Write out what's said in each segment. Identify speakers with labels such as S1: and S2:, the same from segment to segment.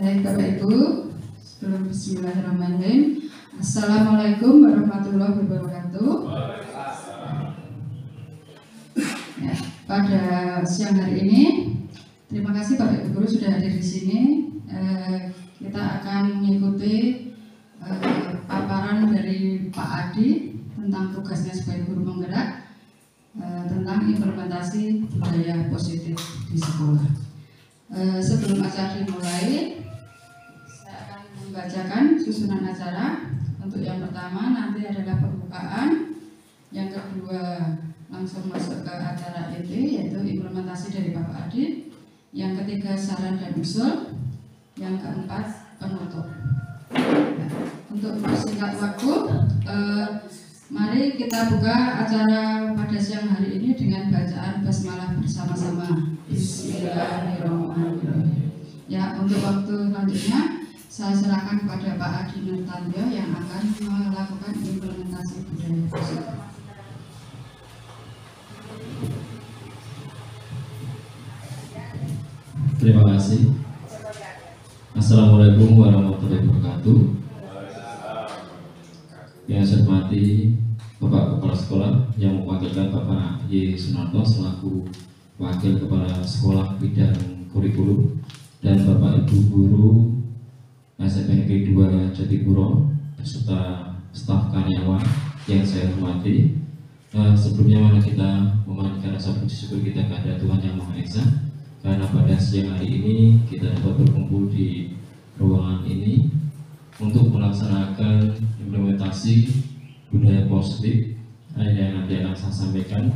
S1: Baik Bapak Ibu, sebelum bismillahirrahmanirrahim. Assalamualaikum warahmatullahi wabarakatuh. Ya, pada siang hari ini, terima kasih Bapak Ibu Guru sudah hadir di sini. Kita akan mengikuti paparan dari Pak Adi tentang tugasnya sebagai guru penggerak tentang implementasi budaya positif di sekolah. Sebelum acara dimulai, saya akan membacakan susunan acara. Untuk yang pertama nanti adalah pembukaan, yang kedua langsung masuk ke acara inti yaitu implementasi dari Bapak Adi, yang ketiga saran dan usul, yang keempat penutup. Nah, untuk mempersingkat waktu, mari kita buka acara pada siang hari ini dengan bacaan basmalah bersama-sama. Bismillahirrahmanirrahim. Ya, untuk waktu selanjutnya saya serahkan kepada Pak Adi Nurtandio yang akan melakukan implementasi budaya positif.
S2: Terima kasih. Assalamualaikum warahmatullahi wabarakatuh. Yang saya hormati Bapak Kepala Sekolah yang mewakilkan Bapak Y. Sunarto selaku Wakil Kepala Sekolah Bidang Kurikulum, dan Bapak Ibu Guru SMP Negeri 2 Jatipuro beserta staf karyawan yang saya hormati. Sebelumnya mari kita memanjatkan rasa puji syukur kita kepada Tuhan Yang Maha Esa karena pada siang hari ini kita dapat berkumpul di ruangan ini untuk melaksanakan implementasi budaya positif yang nanti akan saya sampaikan.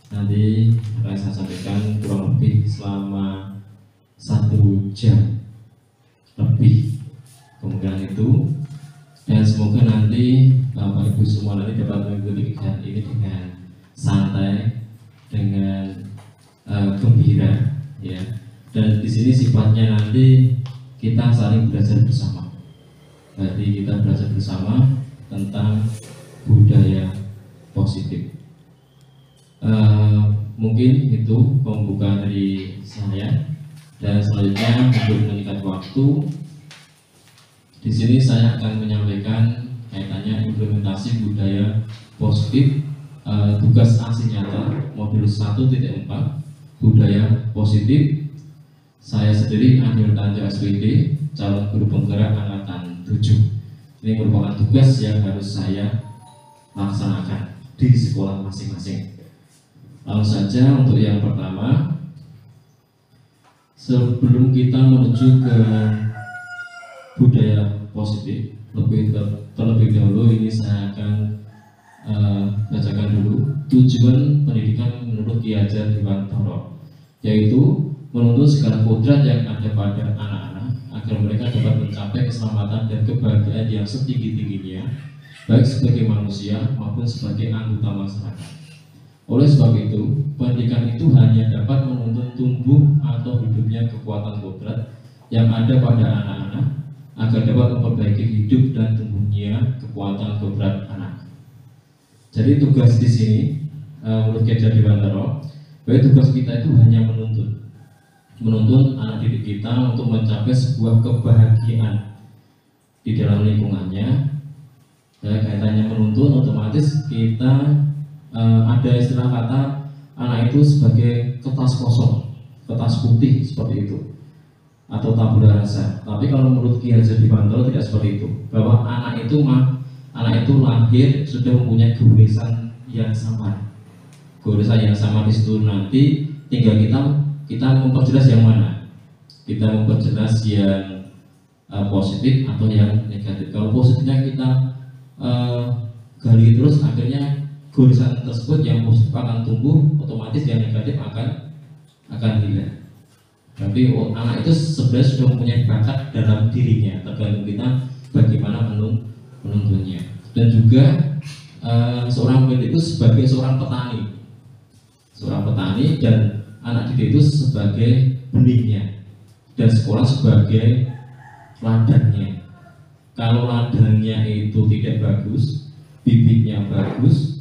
S2: Nanti akan saya sampaikan kurang lebih selama 1 jam lebih kemungkinan itu, dan semoga nanti Bapak Ibu semua nanti dapat mengikuti kegiatan ini dengan santai, dengan gembira, ya. Dan di sini sifatnya nanti kita saling belajar bersama. Berarti kita belajar bersama tentang budaya positif. Mungkin itu pembukaan dari saya, dan selanjutnya untuk meningkat waktu, di sini saya akan menyampaikan kaitannya implementasi budaya positif, tugas aksi nyata modul 1.4 budaya positif. Saya sendiri Adi Nurtandio SPD, calon guru penggerak angkatan 7. Ini merupakan tugas yang harus saya laksanakan di sekolah masing-masing. Langsung saja untuk yang pertama, sebelum kita menuju ke budaya positif, terlebih dahulu ini saya akan bacakan dulu tujuan pendidikan menurut Ki Hajar Dewantara, yaitu menuntut segala kodrat yang ada pada anak-anak agar mereka dapat mencapai keselamatan dan kebahagiaan yang setinggi-tingginya, baik sebagai manusia maupun sebagai anggota masyarakat. Oleh sebab itu, pendidikan itu hanya dapat menuntun tumbuh atau hidupnya kekuatan kodrat yang ada pada anak-anak agar dapat memperbaiki hidup dan tumbuhnya kekuatan kodrat anak. Jadi tugas di sini menurut Ki Hajar Dewantara, bahwa tugas kita itu hanya menuntun anak didik kita untuk mencapai sebuah kebahagiaan di dalam lingkungannya. Dan kaitannya menuntun, otomatis kita ada istilah kata anak itu sebagai kertas kosong, kertas putih seperti itu, atau tabula rasa. Tapi kalau menurut Ki Hajar Dewantara tidak seperti itu, bahwa anak itu lahir sudah mempunyai goresan yang sama. Goresan yang sama di situ nanti tinggal kita memperjelas yang mana. Kita memperjelas yang positif atau yang negatif. Kalau positifnya kita gali terus, akhirnya goresan tersebut yang positif akan tumbuh, otomatis yang negatif akan hilang. Tapi anak itu sebenarnya sudah mempunyai bakat dalam dirinya, tergantung kita bagaimana menuntunnya. Dan juga seorang pendidik itu sebagai seorang petani, dan anak didik itu sebagai benihnya, dan sekolah sebagai ladangnya. Kalau ladangnya itu tidak bagus, bibitnya bagus,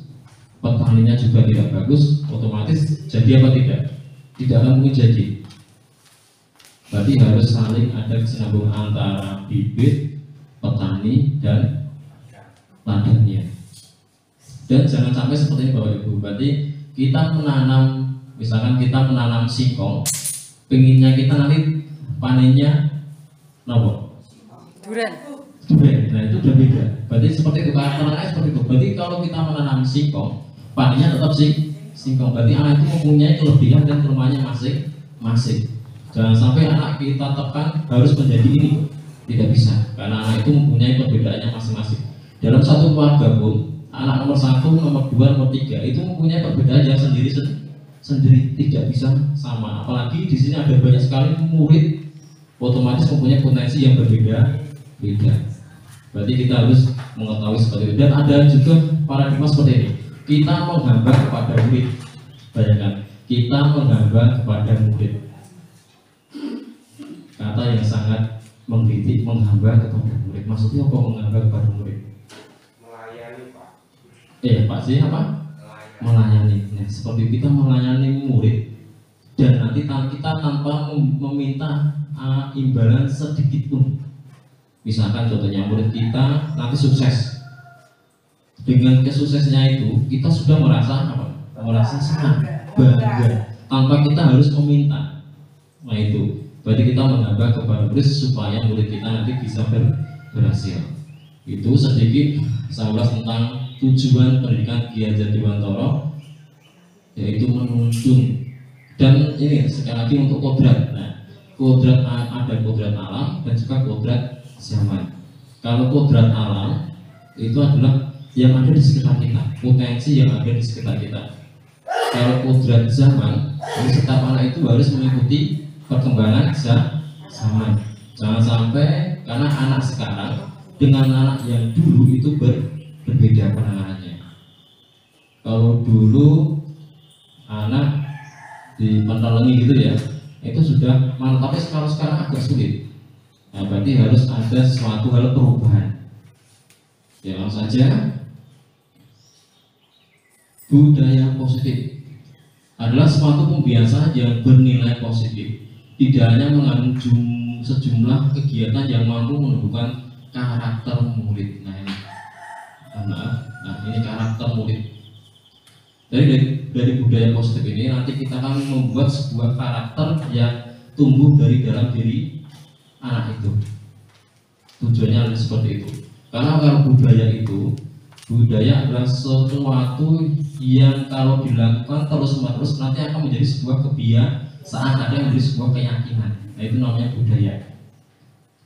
S2: petaninya juga tidak bagus, otomatis jadi apa tidak? Tidak akan mungkin jadi. Berarti harus saling ada kesinambungan antara bibit, petani, dan ladangnya. Dan jangan sampai seperti ini Bapak Ibu. Berarti kita menanam, misalkan kita menanam singkong, pengennya kita nanti panennya apa? Durian. Nah itu udah beda. Berarti seperti itu, karakternya seperti itu. Berarti kalau kita menanam singkong, panennya tetap singkong. Berarti anak itu mempunyai kelebihan dan kelemahannya masing-masing. Jangan sampai anak kita tekan harus menjadi ini, tidak bisa. Karena anak itu mempunyai perbedaannya masing-masing. Dalam satu keluarga pun, anak nomor 1, nomor 2, nomor 3 itu mempunyai perbedaan yang sendiri, tidak bisa sama. Apalagi di sini ada banyak sekali murid, otomatis mempunyai potensi yang berbeda-beda. Berarti kita harus mengetahui seperti itu. Dan ada juga paradigma seperti ini. Kita menghambat kepada murid. Bayangkan, kita menghambat kepada murid. Kata yang sangat menggelitik, menghambat kepada murid. Maksudnya apa menghambat kepada murid?
S3: Melayani Pak.
S2: Pak sih apa? Melayani. Nah, seperti kita melayani murid dan nanti kita tanpa meminta imbalan sedikit pun. Misalkan contohnya murid kita nanti sukses. Dengan kesuksesnya itu kita sudah merasa apa? Merasa senang, bangga tanpa kita harus meminta. Nah itu berarti kita menghambat kepada murid supaya murid kita nanti bisa berhasil. Itu sedikit saya ulas tentang tujuan pendidikan Ki Hajar Dewantara, yaitu menuntun. Dan ini sekali lagi untuk kodrat. Nah, kodrat ada kodrat alam dan juga kodrat zaman. Kalau kodrat alam itu adalah yang ada di sekitar kita, potensi yang ada di sekitar kita. Kalau kodrat zaman, setiap anak itu harus mengikuti perkembangan zaman. Jangan sampai karena anak sekarang dengan anak yang dulu itu berbeda penanganannya. Kalau dulu anak di Pantalengi gitu ya, itu sudah mantap, tapi sekarang agak sulit. Nah, berarti harus ada suatu hal perubahan. Ya langsung saja. Budaya positif adalah suatu pembiasaan yang bernilai positif. Tidak hanya mengandung sejumlah kegiatan yang mampu menumbuhkan karakter murid. Nah ini karakter murid. Dari budaya positif ini nanti kita akan membuat sebuah karakter yang tumbuh dari dalam diri anak itu. Tujuannya adalah seperti itu. Karena kalau budaya adalah sesuatu yang kalau dilakukan terus-menerus nanti akan menjadi sebuah kebiasaan, ada yang menjadi sebuah keyakinan. Nah itu namanya budaya.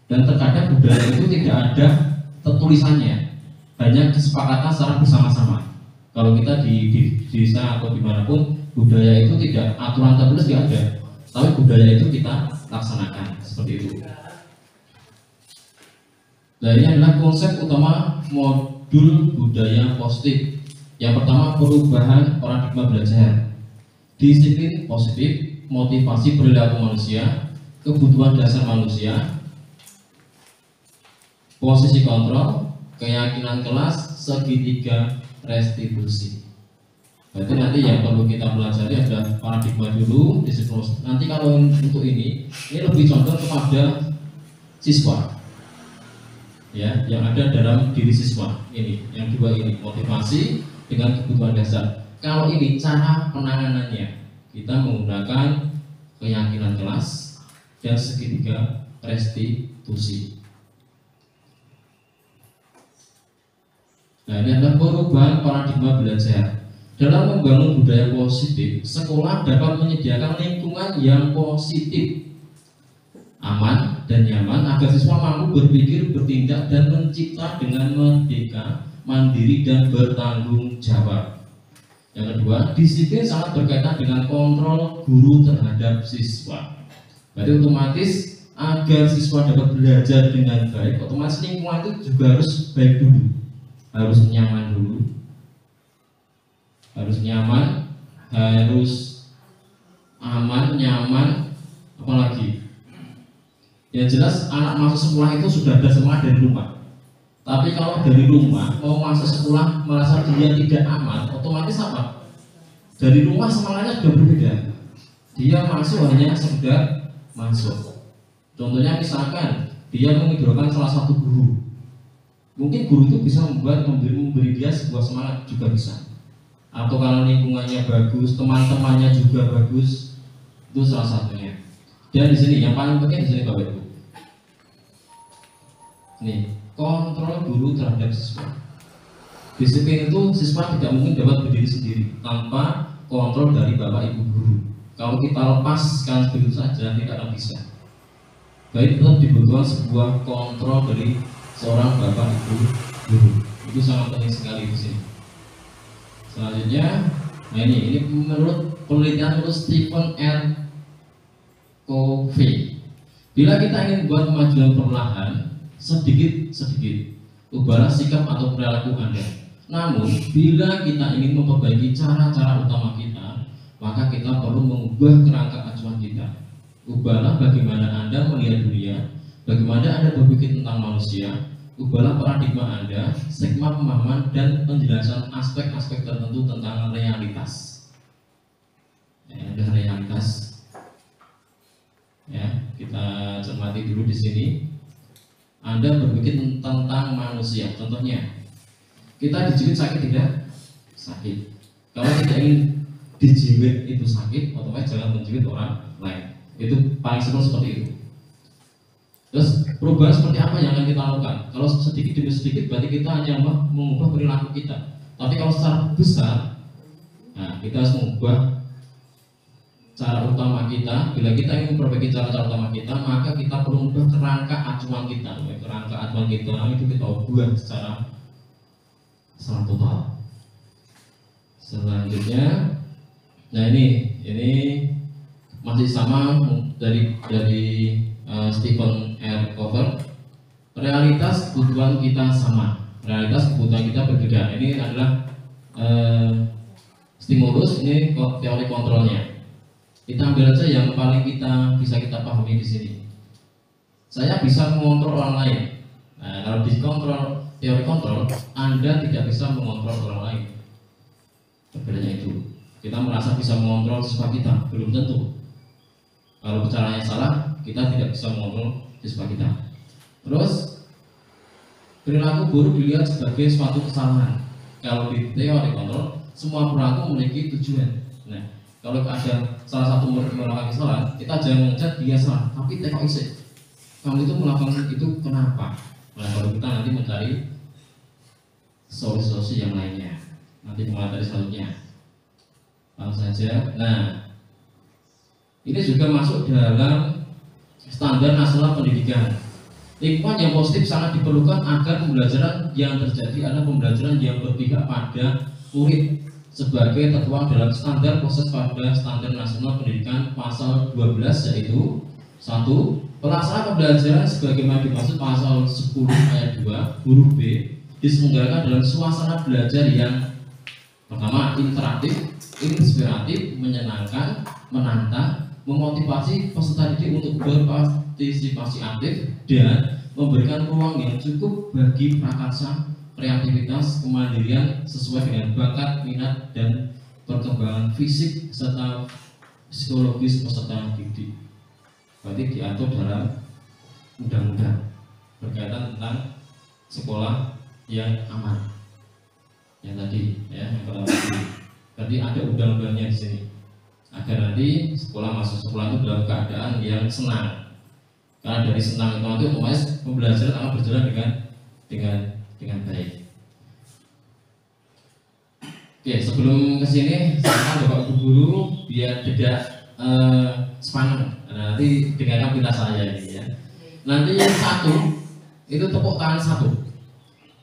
S2: Dan terkadang budaya itu tidak ada tertulisannya, hanya kesepakatan secara bersama-sama. Kalau kita di desa atau dimanapun, budaya itu tidak aturan tertulis tidak ada, tapi budaya itu kita laksanakan seperti itu. Nah ini adalah konsep utama modul budaya positif. Yang pertama, perubahan paradigma belajar, disiplin positif, motivasi perilaku manusia, kebutuhan dasar manusia, posisi kontrol, keyakinan kelas, segitiga restitusi. Berarti nanti yang perlu kita pelajari adalah paradigma dulu, disiplin. Nanti kalau untuk ini lebih condong kepada siswa, ya, yang ada dalam diri siswa. Ini, yang dua ini, motivasi dengan kebutuhan dasar. Kalau ini cara penanganannya, kita menggunakan keyakinan kelas dan segitiga restitusi. Nah, ini adalah perubahan paradigma belajar. Dalam membangun budaya positif, sekolah dapat menyediakan lingkungan yang positif, aman dan nyaman agar siswa mampu berpikir, bertindak, dan mencipta dengan merdeka, mandiri, dan bertanggung jawab. Yang kedua, disiplin sangat berkaitan dengan kontrol guru terhadap siswa. Berarti otomatis agar siswa dapat belajar dengan baik, otomatis lingkungan itu juga harus baik dulu, harus nyaman dulu, harus nyaman, harus aman, nyaman, apalagi. Yang jelas anak masuk sekolah itu sudah ada semangat dari rumah. Tapi kalau dari rumah mau masuk sekolah merasa dia tidak aman, otomatis apa? Dari rumah semangatnya sudah berbeda. Dia masuk hanya sekedar masuk. Contohnya misalkan dia mengidolakan salah satu guru, mungkin guru itu bisa memberi dia sebuah semangat juga bisa. Atau kalau lingkungannya bagus, teman-temannya juga bagus, itu salah satunya. Dan di sini yang paling penting di sini Bapak Ibu, nih kontrol guru terhadap siswa. Disiplin itu siswa tidak mungkin dapat berdiri sendiri tanpa kontrol dari Bapak Ibu guru. Kalau kita lepaskan begitu saja tidak akan bisa. Baik, tetap dibutuhkan sebuah kontrol dari seorang Bapak Ibu guru. Itu sangat penting sekali di sini. Selanjutnya, nah ini menurut penelitian menurut Stephen R. Covey, bila kita ingin buat kemajuan perlahan, sedikit-sedikit, ubahlah sikap atau perilaku Anda. Namun, bila kita ingin memperbaiki cara-cara utama kita, maka kita perlu mengubah kerangka acuan kita. Ubahlah bagaimana Anda melihat dunia, bagaimana Anda berpikir tentang manusia. Ubahlah paradigma Anda, skema pemahaman dan penjelasan aspek-aspek tertentu tentang realitas. Ada realitas. Ya, kita cermati dulu di sini. Anda berpikir tentang manusia. Contohnya, kita dijepit sakit tidak? Sakit. Kalau tidak ingin dijepit itu sakit, otomatis jangan menjepit orang lain. Itu paling simpel seperti itu. Terus perubahan seperti apa yang akan kita lakukan? Kalau sedikit demi sedikit berarti kita hanya mengubah perilaku kita. Tapi kalau secara besar, nah kita harus mengubah cara utama kita. Bila kita ingin memperbaiki cara utama kita, maka kita perlu mengubah kerangka acuan kita. Kerangka acuan kita itu kita ubah secara total. Selanjutnya, nah ini masih sama dari Stephen R. Covey. Realitas kebutuhan kita sama, realitas kebutuhan kita berbeda. Ini adalah stimulus, ini teori kontrolnya. Kita ambil aja yang paling bisa kita pahami di sini. Saya bisa mengontrol orang lain. Nah, kalau dikontrol teori kontrol, Anda tidak bisa mengontrol orang lain. Perbedaannya itu. Kita merasa bisa mengontrol siswa kita, belum tentu. Kalau caranya salah, kita tidak bisa mengontrol siswa kita. Terus perilaku buruk dilihat sebagai suatu kesalahan. Kalau di teori kontrol, semua perilaku memiliki tujuan. Nah, kalau ada salah satu murid melakukan kesalahan, kita jangan mengejar dia salah, tapi tengok isi. Kamu itu melakukan itu kenapa? Nah, kalau kita nanti mencari solusi yang lainnya. Nanti mengatasi selanjutnya. Langsung saja. Nah, ini juga masuk dalam standar nasional pendidikan. Lingkungan yang positif sangat diperlukan agar pembelajaran yang terjadi adalah pembelajaran yang berpihak pada murid sebagai tertuang dalam standar proses pada standar nasional pendidikan pasal 12, yaitu 1. Pelaksanaan pembelajaran sebagaimana dimaksud pasal 10 ayat 2 huruf B diselenggarakan dalam suasana belajar yang pertama interaktif, inspiratif, menyenangkan, menantang, memotivasi peserta didik untuk berpartisipasi aktif dan memberikan ruang yang cukup bagi prakarsa, kreativitas, kemandirian sesuai dengan bakat, minat, dan perkembangan fisik serta psikologis peserta didik. Berarti diatur dalam undang-undang berkaitan tentang sekolah yang aman. Yang tadi, ya, yang pertama tadi. Berarti ada undang-undangnya di sini. Agar nanti sekolah masuk sekolah itu dalam keadaan yang senang. Karena dari senang itu otomatis pembelajaran akan berjalan dengan baik. Oke, sebelum kesini, silakan Bapak Ibu guru biar tidak sepanjang. Nanti dengarkan pinta saya ini ya. Nanti yang 1 itu tepuk tangan 1,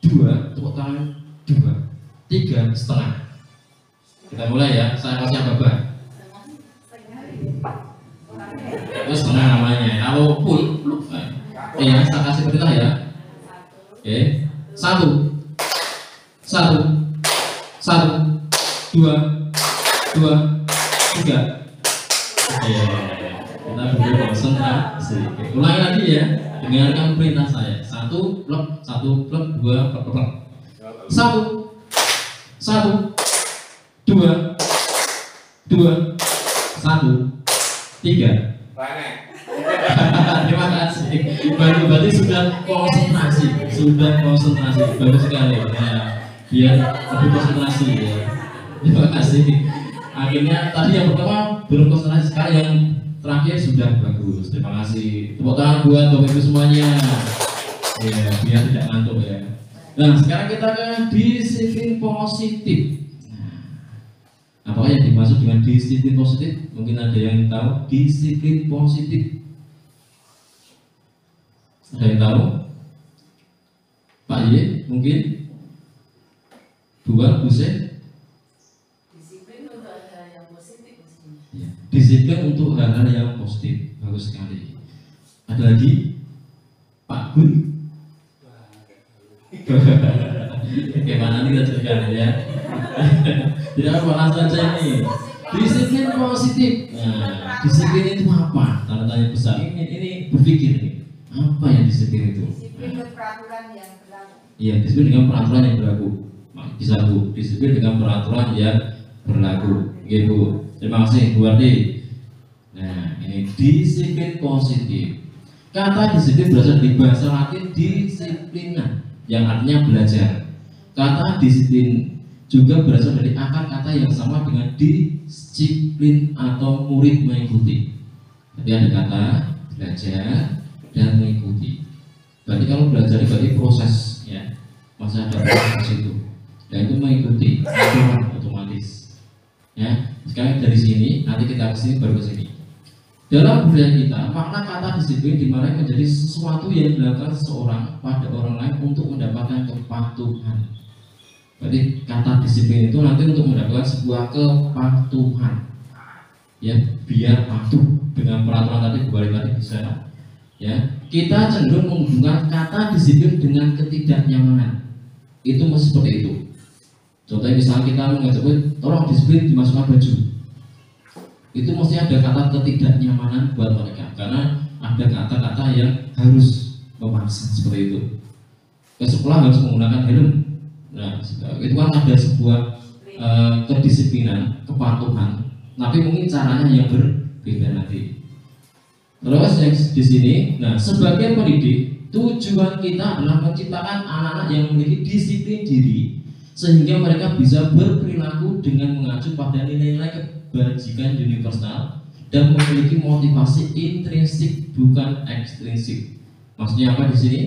S2: 2 tepuk tangan 2, 3 setengah. Kita mulai ya. Saya kasih Bapak. Itu setengah namanya. Kalau full, ya saya kasih perintah ya. Oke, 1, 2, 3. Kita berdua konsentrasi. Ulangi lagi ya. Dengarkan perintah saya. 1 plek, 2 plek, plek. 1, 2, 1, 3. Terima kasih. Berarti sudah konsentrasi, bagus sekali. Ya, biar lebih konsentrasi ya. Terima kasih. Akhirnya tadi yang pertama belum konsentrasi, sekarang yang terakhir sudah bagus. Terima kasih. Tepuk tangan buat Bapak Ibu semuanya. Ya, biar tidak ngantuk ya. Nah, sekarang kita ke disiplin positif. Apa yang dimaksud dengan disiplin positif? Mungkin ada yang tahu disiplin positif. Ada yang tahu? Pak Ye, mungkin? Dua, Buse?
S4: Disiplin untuk hal-hal yang positif maksudnya.
S2: Ya, disiplin untuk hal-hal yang positif. Bagus sekali. Ada lagi? Pak Gun? Bagaimana nih kita ya? Tidak apa langsung saja ini. Disiplin positif. Nah, disiplin itu apa? Tanda tanya besar. Ini berpikir nih. Apa yang disiplin itu?
S4: Disiplin peraturan yang berlaku.
S2: Iya, disiplin dengan peraturan yang berlaku. Bisa Bu, disiplin dengan peraturan yang berlaku. Gitu. Terima kasih Bu Ardi. Nah, ini disiplin positif. Kata disiplin berasal dari bahasa Latin disiplina, yang artinya belajar. Kata disiplin juga berasal dari akar kata yang sama dengan disiplin atau murid mengikuti. Jadi ada kata belajar dan mengikuti. Berarti kalau belajar berarti proses ya, masih ada proses itu. Dan itu mengikuti aturan otomatis. Ya, sekarang dari sini nanti kita ke sini baru ke sini. Dalam budaya kita, makna kata disiplin dimana menjadi sesuatu yang dilakukan seseorang pada orang lain untuk mendapatkan kepatuhan. Jadi kata disiplin itu nanti untuk mendapatkan sebuah kepatuhan. Ya, biar patuh dengan peraturan tadi, kembali tadi bisa. Ya, kita cenderung menghubungkan kata disiplin dengan ketidaknyamanan. Itu mesti seperti itu. Contohnya misalnya kita mengajak, tolong disiplin dimasukkan baju. Itu mesti ada kata ketidaknyamanan buat mereka, karena ada kata-kata yang harus memaksa seperti itu. Ke sekolah harus menggunakan helm. Nah, itu kan ada sebuah kedisiplinan, kepatuhan. Tapi mungkin caranya yang berbeda nanti. Terus yang di sini, nah sebagai pendidik, tujuan kita adalah menciptakan anak-anak yang memiliki disiplin diri, sehingga mereka bisa berperilaku dengan mengacu pada nilai-nilai kebajikan universal dan memiliki motivasi intrinsik bukan ekstrinsik. Maksudnya apa di sini?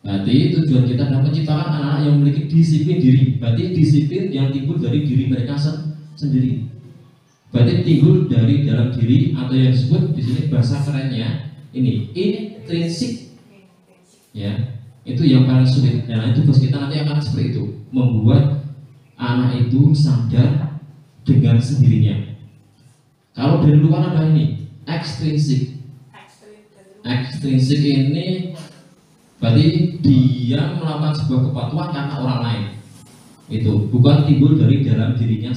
S2: Berarti tujuan kita adalah menciptakan anak-anak yang memiliki disiplin diri. Berarti disiplin yang timbul dari diri mereka sendiri. Berarti timbul dari dalam diri, atau yang disebut di sini bahasa kerennya ini intrinsik. Ya, itu yang paling sulit. Nah, itu tugas kita nanti akan seperti itu, membuat anak itu sadar dengan sendirinya. Kalau dari luar ada ini ekstrinsik. Ekstrinsik ini berarti dia melakukan sebuah kepatuhan karena orang lain. Itu bukan timbul dari dalam dirinya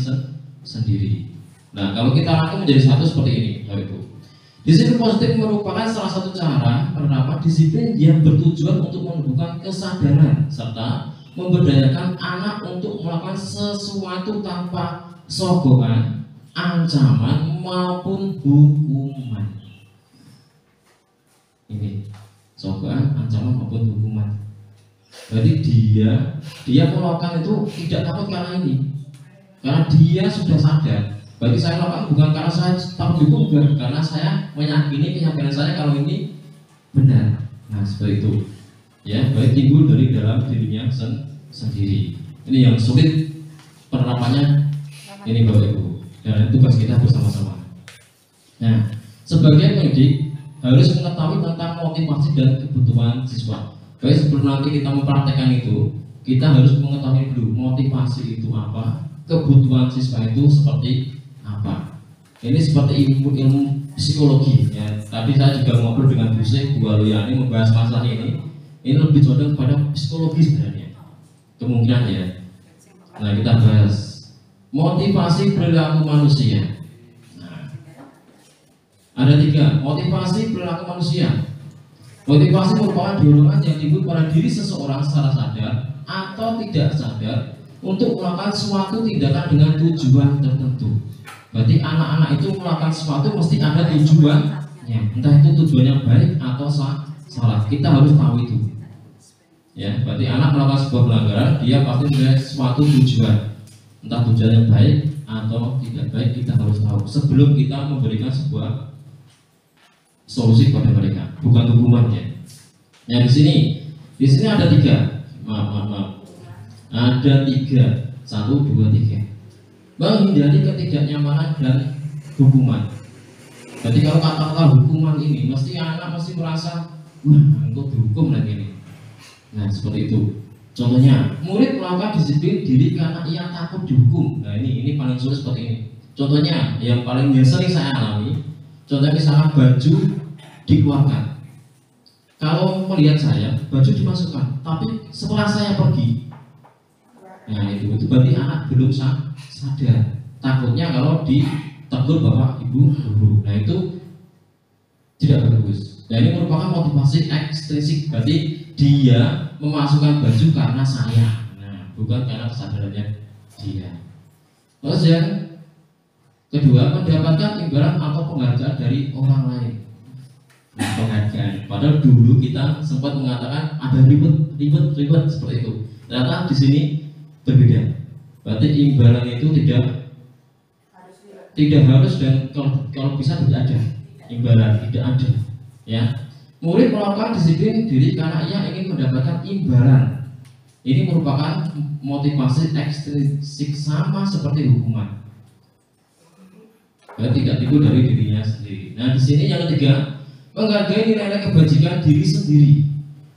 S2: sendiri. Nah, kalau kita rangkum menjadi satu seperti ini, itu. Disiplin positif merupakan salah satu cara penerapan disiplin yang bertujuan untuk menumbuhkan kesadaran serta memberdayakan anak untuk melakukan sesuatu tanpa sogokan, ancaman maupun hukuman. Ini sogokan, ancaman maupun hukuman. Jadi dia melakukan itu tidak takut karena ini, karena dia sudah sadar. Berarti saya melakukan bukan karena saya takut hukum, bukan, karena saya meyakini keyakinan saya kalau ini benar. Nah seperti itu. Ya, baik timbul dari dalam dirinya sendiri. Ini yang sulit penerapannya. Ini Bapak Ibu, dan tugas kita bersama-sama. Nah, sebagai pendidik harus mengetahui tentang motivasi dan kebutuhan siswa. Baik, sebelum nanti kita mempraktekkan itu, kita harus mengetahui dulu motivasi itu apa, kebutuhan siswa itu seperti apa. Ini seperti ilmu psikologi. Ya. Tadi saya juga ngobrol dengan Bu Aluyani membahas masalah ini. Ini lebih condong pada psikologi sebenarnya. Kemungkinan ya. Nah, kita bahas motivasi perilaku manusia. Nah, ada 3 motivasi perilaku manusia. Motivasi merupakan dorongan yang timbul pada diri seseorang secara sadar atau tidak sadar untuk melakukan suatu tindakan dengan tujuan tertentu. Berarti anak-anak itu melakukan sesuatu mesti ada tujuannya, entah itu tujuannya baik atau salah. Kita harus tahu itu. Ya, berarti anak melakukan sebuah pelanggaran, dia pasti punya suatu tujuan. Entah tujuan yang baik atau tidak baik, kita harus tahu sebelum kita memberikan sebuah solusi kepada mereka, bukan hukumannya. Yang di sini ada 3. Maaf. Ada 3. 1, 2, 3. Menghindari ketidaknyamanan dan hukuman. Jadi kalau kata-kata hukuman ini, mesti anak merasa, wah, engkau dihukum lagi ini. Nah, seperti itu. Contohnya, murid melakukan disiplin diri karena ia takut dihukum. Nah, ini paling sulit seperti ini. Contohnya, yang paling sering saya alami, contohnya misalnya baju dikeluarkan. Kalau melihat saya, baju dimasukkan, tapi setelah saya pergi, nah itu berarti anak belum sadar. Takutnya kalau ditegur bapak ibu guru, nah itu tidak bagus. Nah, ini merupakan motivasi ekstrinsik, berarti dia memasukkan baju karena saya, nah bukan karena kesadarannya dia. Terus yang kedua, mendapatkan imbalan atau penghargaan dari orang lain. Nah, penghargaan. Padahal dulu kita sempat mengatakan ada ribet seperti itu. Ternyata di sini berbeda. Berarti imbalan itu tidak harus, dan kalau bisa tidak ada imbalan, tidak ada. Ya, murid melakukan disiplin diri karena ia ingin mendapatkan imbalan. Ini merupakan motivasi ekstrinsik, sama seperti hukuman. Tidak tipu dari dirinya sendiri. Nah, di sini yang ketiga, menghargai nilai kebajikan diri sendiri.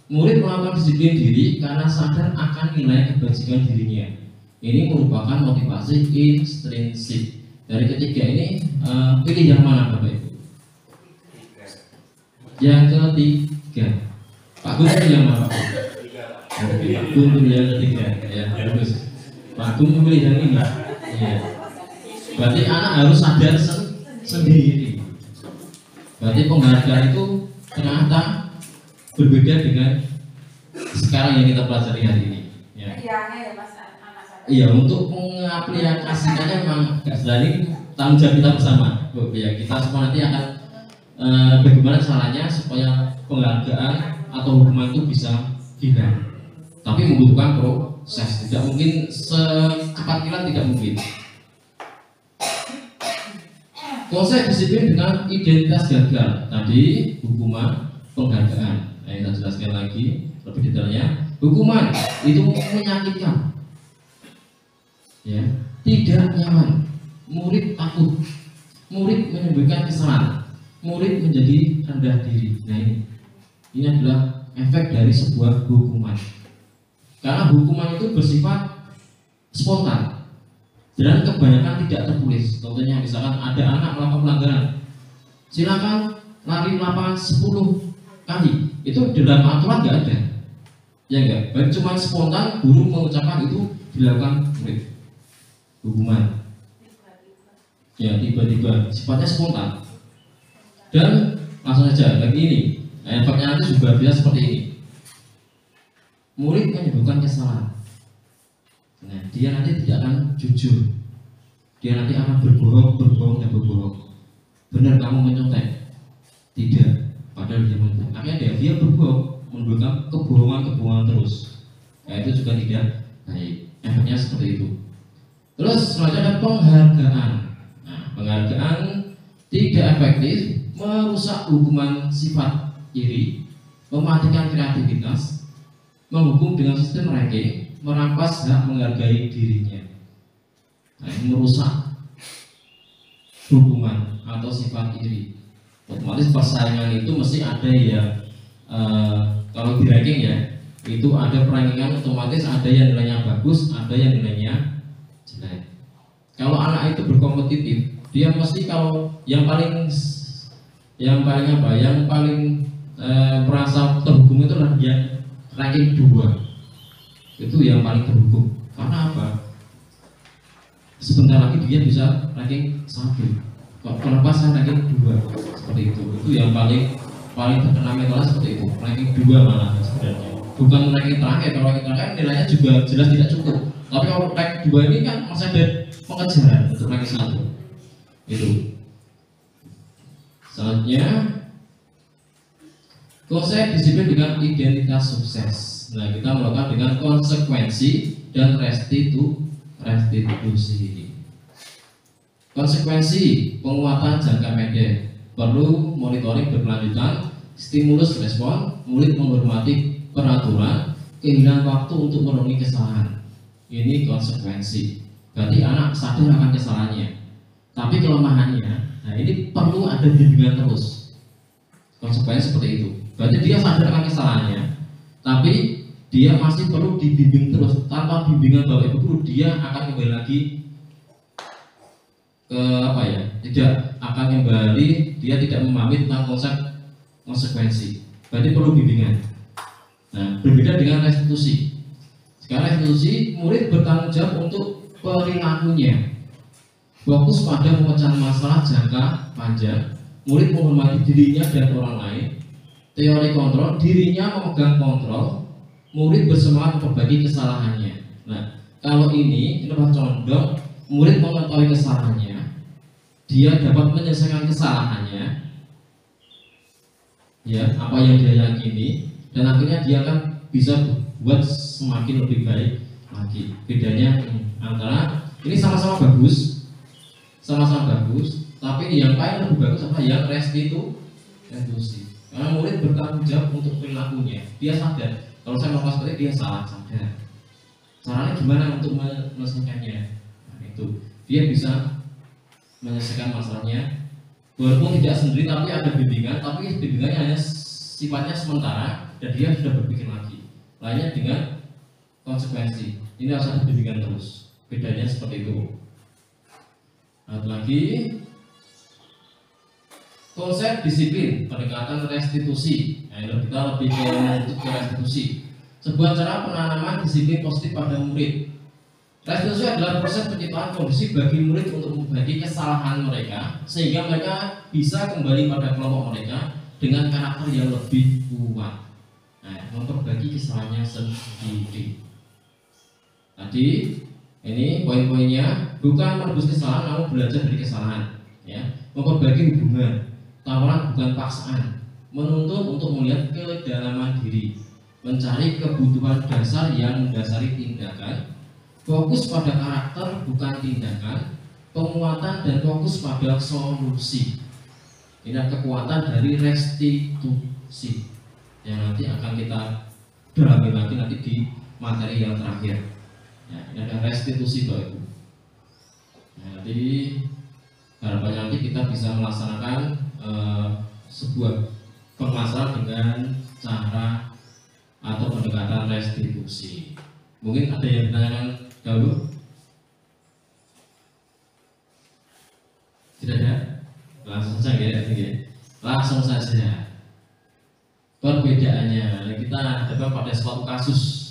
S2: Murid melakukan disiplin diri karena sadar akan nilai kebajikan dirinya. Ini merupakan motivasi intrinsik. Dari ketiga ini, pilih yang mana Bapak Ibu? Yang ketiga. Pak Gus pilih yang mana Pak? Oke, Pak Gus pilih yang ketiga. Ya, bagus. Pak Gus memilih yang ini. Ya. Berarti anak harus sadar sendiri. Berarti penghargaan itu ternyata berbeda dengan sekarang yang kita pelajari hari ini. Ya. Iya, untuk mengaplikasikannya memang gak selalu tanggung jawab kita bersama. Ya, kita semua nanti akan bagaimana caranya supaya penghargaan atau hukuman itu bisa hilang. Tapi membutuhkan proses. Tidak mungkin secepat kilat, tidak mungkin. Konsep disiplin dengan identitas gagal. Tadi hukuman, penghargaan. Nah, kita jelaskan lagi lebih detailnya. Hukuman itu menyakitkan, ya, tidak nyaman. Murid takut, murid menimbulkan kesalahan, murid menjadi rendah diri. Nah, ini adalah efek dari sebuah hukuman. Karena hukuman itu bersifat spontan dan kebanyakan tidak tertulis. Contohnya misalkan ada anak melakukan pelanggaran, silakan lari lapangan 10 kali. Itu dalam aturan nggak ada, ya enggak. Baik, cuma spontan guru mengucapkan itu dilakukan murid. Hukuman, ya tiba-tiba sifatnya spontan dan langsung saja. Lagi ini, efeknya nanti juga bisa seperti ini. Murid menyebutkan kesalahan. Nah, dia nanti tidak akan jujur. Dia nanti akan berbohong. Benar kamu menyontek? Tidak. Padahal dia menyontek. Akhirnya dia berbohong, menimbulkan kebohongan terus. Nah, itu juga tidak baik. Efeknya seperti itu. Terus selanjutnya ada penghargaan. Nah, penghargaan tidak efektif, merusak hukuman sifat iri, mematikan kreativitas, menghukum dengan sistem ranking, merampas hak menghargai dirinya. Nah, ini merusak hukuman atau sifat iri. Otomatis persaingan itu mesti ada ya. Kalau di ranking ya, itu ada perankingan, otomatis ada yang nilainya bagus, ada yang nilainya jelek. Kalau anak itu berkompetitif, dia mesti kalau yang paling merasa terhukum itu adalah yang ranking 2. Itu yang paling terhukum. Karena apa? Sebentar lagi dia bisa ranking 1. Kenapa saya ranking 2? Seperti itu. Itu yang paling terkena mental seperti itu. Ranking 2 malah sebenarnya. Bukan ranking terakhir. Kalau ranking terakhir nilainya juga jelas tidak cukup. Tapi kalau ranking 2 ini kan masih ada pengejaran untuk ranking 1. Itu. Selanjutnya Konsep disiplin dengan identitas sukses. Nah, kita melakukan dengan konsekuensi dan restitusi. Konsekuensi penguatan jangka pendek, perlu monitoring berkelanjutan, stimulus respon, murid menghormati peraturan, kehilangan waktu untuk merenungi kesalahan. Ini konsekuensi. Berarti anak sadar akan kesalahannya. Tapi kelemahannya, nah ini perlu ada bimbingan terus. Konsekuensi seperti itu. Berarti dia sadar akan kesalahannya, tapi dia masih perlu dibimbing terus. Tanpa bimbingan Bapak Ibu guru, dia akan kembali lagi ke tidak akan kembali, dia tidak memahami tentang konsep konsekuensi. Berarti perlu bimbingan. Nah, berbeda dengan restitusi. Sekarang restitusi, murid bertanggung jawab untuk perilakunya, fokus pada pemecahan masalah jangka panjang. Murid menghormati dirinya dan orang lain. Teori kontrol, dirinya memegang kontrol. Murid bersemangat memperbaiki kesalahannya. Nah, kalau ini adalah condong murid mengetahui kesalahannya, dia dapat menyelesaikan kesalahannya, ya apa yang dia yakini, dan akhirnya dia akan bisa buat semakin lebih baik lagi. Bedanya antara ini sama-sama bagus, tapi yang paling lebih bagus apa? Yang restitusi. Karena murid bertanggung jawab untuk perilakunya. Dia sadar kalau saya melakukan seperti itu, dia salah, sadar. Caranya gimana untuk menyelesaikannya? Nah, itu dia bisa menyelesaikan masalahnya walaupun tidak sendiri, tapi ada bimbingan, tapi bimbingannya hanya sifatnya sementara dan dia sudah berpikir lagi. Lainnya dengan konsekuensi, ini harus ada bimbingan terus. Bedanya seperti itu. Ada lagi konsep disiplin pendekatan restitusi. Nah, kita lebih ke restitusi, sebuah cara penanaman disiplin positif pada murid. Restitusi adalah proses penciptaan kondisi bagi murid untuk membagi kesalahan mereka sehingga mereka bisa kembali pada kelompok mereka dengan karakter yang lebih kuat. Nah, memperbaiki kesalahannya sendiri. Tadi ini poin-poinnya, bukan menebus kesalahan namun belajar dari kesalahan. Ya, memperbaiki hubungan, tawaran bukan paksaan, menuntun untuk melihat kedalaman diri, mencari kebutuhan dasar yang mendasari tindakan, fokus pada karakter bukan tindakan, penguatan dan fokus pada solusi. Ini kekuatan dari restitusi yang nanti akan kita dalami lagi nanti di materi yang terakhir. Ya, ini ada restitusi Bapak Ibu. Jadi harapannya nanti kita bisa melaksanakan sebuah permasalahan dengan cara atau pendekatan restitusi. Mungkin ada yang ditanyakan dahulu? Tidak ada? Langsung saja ya. Langsung saja. Perbedaannya kita dapat pada suatu kasus.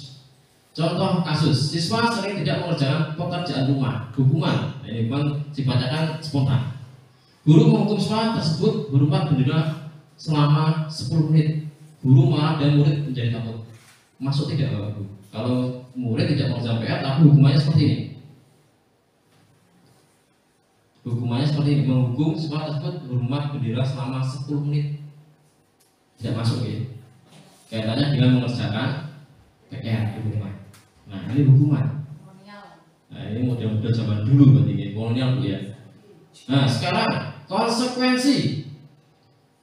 S2: Contoh kasus, siswa sering tidak mengerjakan pekerjaan rumah, hukuman. Ini memang sifatnya kan spontan. Guru menghukum siswa tersebut berupa denda selama 10 menit. Guru marah dan murid menjadi takut. Masuk tidak Bapak Ibu? Kalau murid tidak mengerjakan PR, tapi hukumannya seperti ini. Hukumannya seperti ini, menghukum siswa tersebut berupa denda selama 10 menit. Tidak masuk ya. Kaitannya dengan mengerjakan PR di rumah. Nah, ini hukuman. Nah, ini model-model zaman dulu berarti ya, kolonial Bu ya. Nah, sekarang konsekuensi.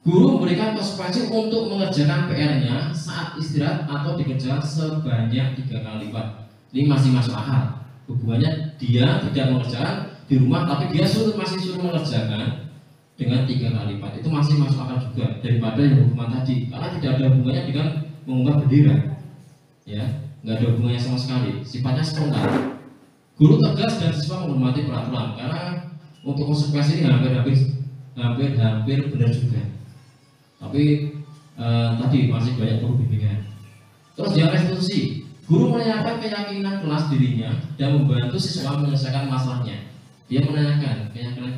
S2: Guru memberikan konsekuensi untuk mengerjakan PR-nya saat istirahat atau dikerjakan sebanyak 3 kali lipat. Ini masih masuk akal. Hubungannya dia tidak mengerjakan di rumah, tapi dia masih suruh mengerjakan dengan 3 kali lipat. Itu masih masuk akal juga daripada yang hukuman tadi, karena tidak ada hubungannya dengan mengubah bendera. Ya, nggak ada hubungannya sama sekali. Sifatnya spontan. Guru tegas dan siswa menghormati peraturan, karena untuk konsekuensi ini hampir benar juga. Tapi tadi masih banyak perlu bimbingan. Terus yang restitusi, guru menanyakan keyakinan kelas dirinya dan membantu siswa menyelesaikan masalahnya. Dia menanyakan keyakinan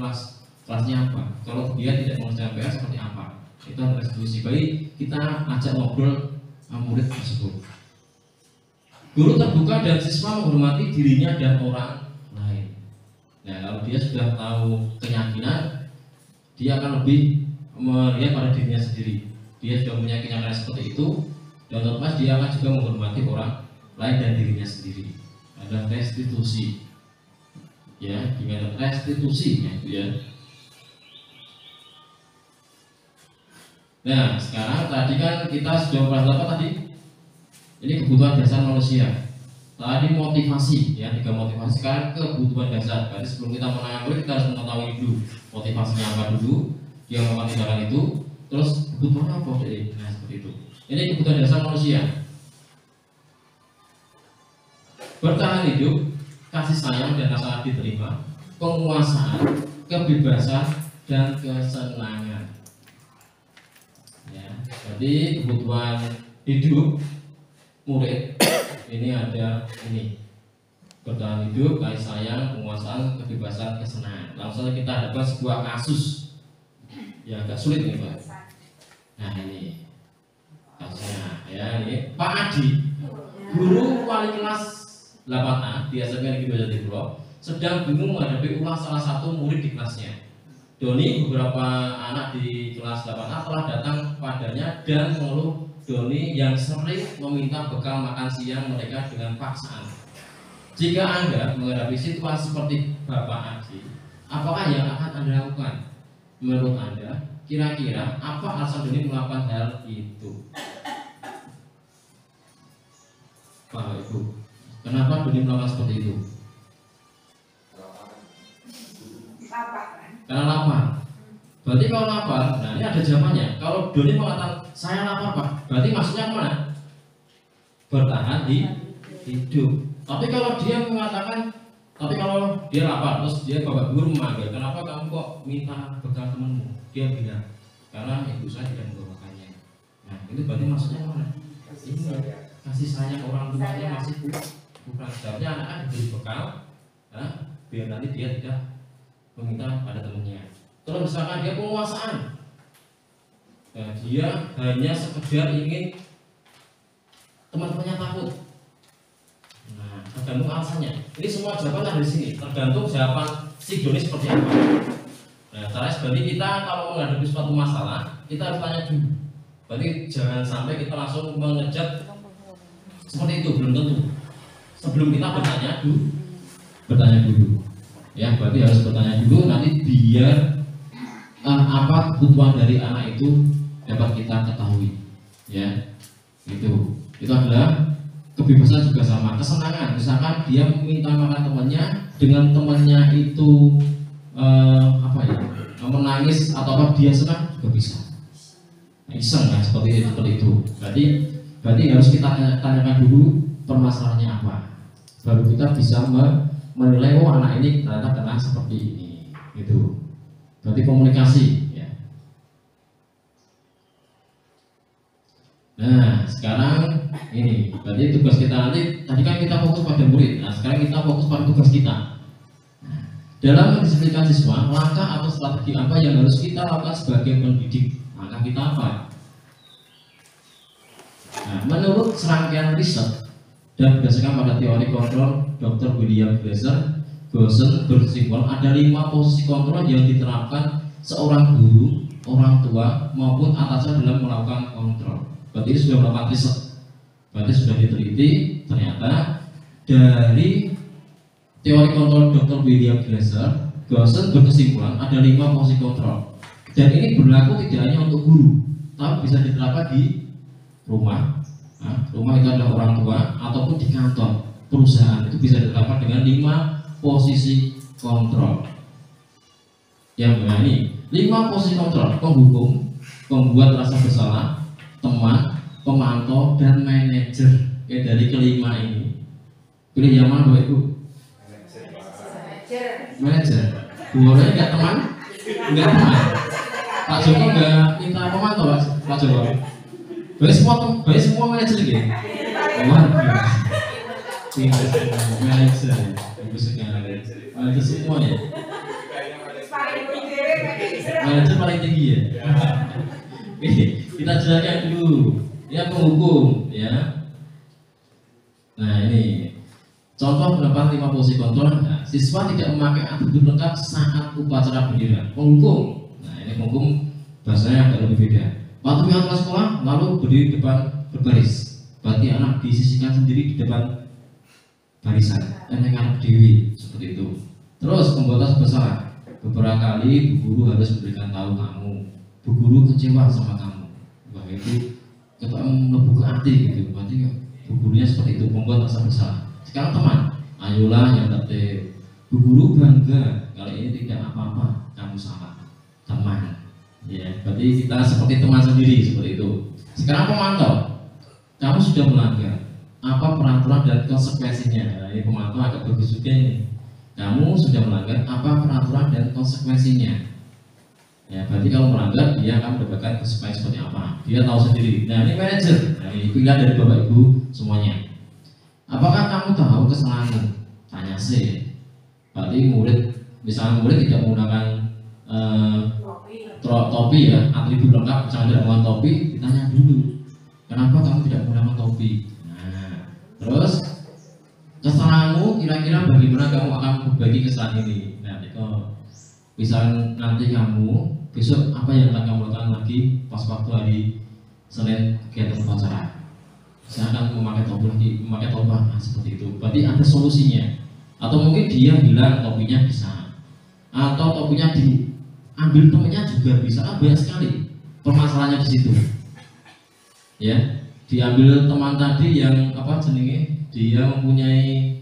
S2: kelasnya apa. Kalau dia tidak mengerjakan PR seperti apa. Itu restitusi. Baik, kita ajak ngobrol murid tersebut. Guru terbuka dan siswa menghormati dirinya dan orang lain. Nah, kalau dia sudah tahu keyakinan, dia akan lebih melihat pada dirinya sendiri. dia sudah punya kenyamanan seperti itu, dan otomatis dia akan juga menghormati orang lain dan dirinya sendiri. Ada restitusi, ya, dengan restitusi, ya. Nah, sekarang tadi kan kita sudah membahas apa tadi? Ini kebutuhan dasar manusia. Tadi motivasi, ya, 3 motivasi. Sekarang kebutuhan dasar. Berarti sebelum kita menangani, kita harus mengetahui dulu motivasinya apa dulu, dia melakukan tindakan itu, terus kebutuhannya apa dari. Nah, seperti itu. Ini kebutuhan dasar manusia. Bertahan hidup, kasih sayang dan rasa diterima, penguasaan, kebebasan, dan kesenangan. Ya, jadi kebutuhan hidup murid ini ada ini: bertahan hidup, kasih sayang, penguasaan, kebebasan, kesenangan. Langsung kita hadapkan sebuah kasus yang agak sulit ini, Pak. Nah, ini kasusnya, ya, ini Pak Adi, guru wali kelas 8A di SMP Negeri Bajati Pulau, sedang bingung menghadapi ulah salah satu murid di kelasnya. Doni, beberapa anak di kelas 8A telah datang padanya dan mengeluh Doni yang sering meminta bekal makan siang mereka dengan paksaan. Jika Anda menghadapi situasi seperti Bapak Adi, apakah yang akan Anda lakukan? Menurut Anda, kira-kira apa alasan Doni melakukan hal itu? Pak Ibu, kenapa Doni melakukan seperti itu? Karena lapar. Berarti kalau lapar, nah ini ada jawabannya. Kalau Doni mengatakan saya lapar, Pak, berarti maksudnya mana? Bertahan di hidup. Tapi kalau dia mengatakan, tapi kalau dia lapar, terus dia bapak guru memanggil, kenapa kamu kok minta bekal temanmu? Dia bilang, karena ibu saya tidak membawakannya. Nah, itu berarti maksudnya mana? Ini kasih sayang orang tuanya masih bukan. Seharusnya anak diberi bekal, nah, biar nanti dia tidak meminta pada temannya. Terus misalkan dia penguasaan, nah, dia hanya sekedar ingin teman-temannya takut. Nah, tergantung alasannya. Ini semua jawaban ada di sini. Tergantung jawaban si Doni seperti apa. Nah, cara seperti kita kalau menghadapi suatu masalah, kita harus tanya dulu. Berarti jangan sampai kita langsung mengejar seperti itu, belum tentu. Sebelum kita bertanya dulu. Ya, berarti harus bertanya dulu, nanti biar apa kebutuhan dari anak itu dapat kita ketahui. Ya, itu adalah kebebasan juga sama. Kesenangan, misalkan dia minta makan temannya, dengan temannya itu menangis atau apa, dia senang juga bisa. Iseng kan, seperti itu. Berarti harus kita tanyakan dulu permasalahannya apa, baru kita bisa menilai, oh anak ini ternyata kena seperti ini, gitu. Berarti komunikasi, ya. Nah, sekarang ini berarti tugas kita nanti. Tadi kan kita fokus pada murid, nah sekarang kita fokus pada tugas kita. Nah, dalam mendisiplinkan siswa, langkah atau strategi apa yang harus kita lakukan sebagai pendidik? Langkah kita apa? Nah, menurut serangkaian riset dan berdasarkan pada teori kontrol Dr. William Gosson berkesimpulan ada 5 posisi kontrol yang diterapkan seorang guru, orang tua maupun atasan dalam melakukan kontrol. Berarti ini sudah melakukan riset, berarti sudah diteliti. Ternyata dari teori kontrol Dr. William Gosson berkesimpulan ada 5 posisi kontrol, dan ini berlaku tidak hanya untuk guru, tapi bisa diterapkan di rumah. Nah, rumah itu adalah orang tua, ataupun di kantor, perusahaan, itu bisa diterapkan dengan 5 posisi kontrol. Yang mana ini 5 posisi kontrol: penghukum, pembuat rasa bersalah, teman, pemantau, dan manajer. Oke, dari kelima ini pilih yang mana, Bapak Ibu? Manajer. Boleh nggak teman? Nggak teman. Pak Joko nggak minta pemantau, Pak Joko? Baik semua manajer gitu. Manajer, bagus sekali. Manajer semuanya. Manajer paling tinggi ya. Kita jelaskan dulu. Ya, penghukum, ya. Nah, ini contoh penerapan 5 posisi kontrol. Nah, siswa tidak memakai atribut lengkap saat upacara bendera. Penghukum. Nah, ini penghukum bahasanya agak lebih beda. Waktu yang kelas sekolah lalu berdiri depan berbaris. Berarti anak disisihkan sendiri di depan barisan. Dan yang anak dewi seperti itu. Terus pembuatan bersalah. Beberapa kali bu guru harus memberikan tahu kamu. Bu guru kecewa sama kamu. Wah itu ketua melebu ke hati gitu. Berarti bu gurunya seperti itu, membuat rasa bersalah. Sekarang teman, ayolah yang tertib. Bu guru bangga kalau ini tidak apa-apa, kamu salah. Teman. Ya, berarti kita seperti teman sendiri seperti itu. Sekarang pemantau, kamu sudah melanggar apa peraturan dan konsekuensinya. Nah, ini pemantau agak bagus juga ini. Kamu sudah melanggar apa peraturan dan konsekuensinya. Ya, berarti kalau melanggar dia akan mendapatkan konsekuensi seperti apa. Dia tahu sendiri. Nah, ini manajer. Nah, ini pilihan dari Bapak Ibu semuanya. Apakah kamu tahu kesalahanmu? Tanya sih. Berarti murid, misalnya murid tidak menggunakan topi ya, atribut lengkap, misalnya tidak menggunakan topi, ditanya dulu, kenapa kamu tidak menggunakan topi? Nah, terus kesalahanmu kira-kira bagaimana kamu akan berbagi kesalahan ini? Nah, kalau misalnya nanti kamu besok apa yang akan kamu lakukan lagi pas waktu hari Senin kegiatan upacara? Saya akan memakai topi lagi, memakai topi, seperti itu. Berarti ada solusinya. Atau mungkin dia hilang topinya bisa, atau topinya diambil temennya juga bisa. Banyak sekali permasalahannya di situ. Ya, diambil teman tadi yang apa jenenge, dia mempunyai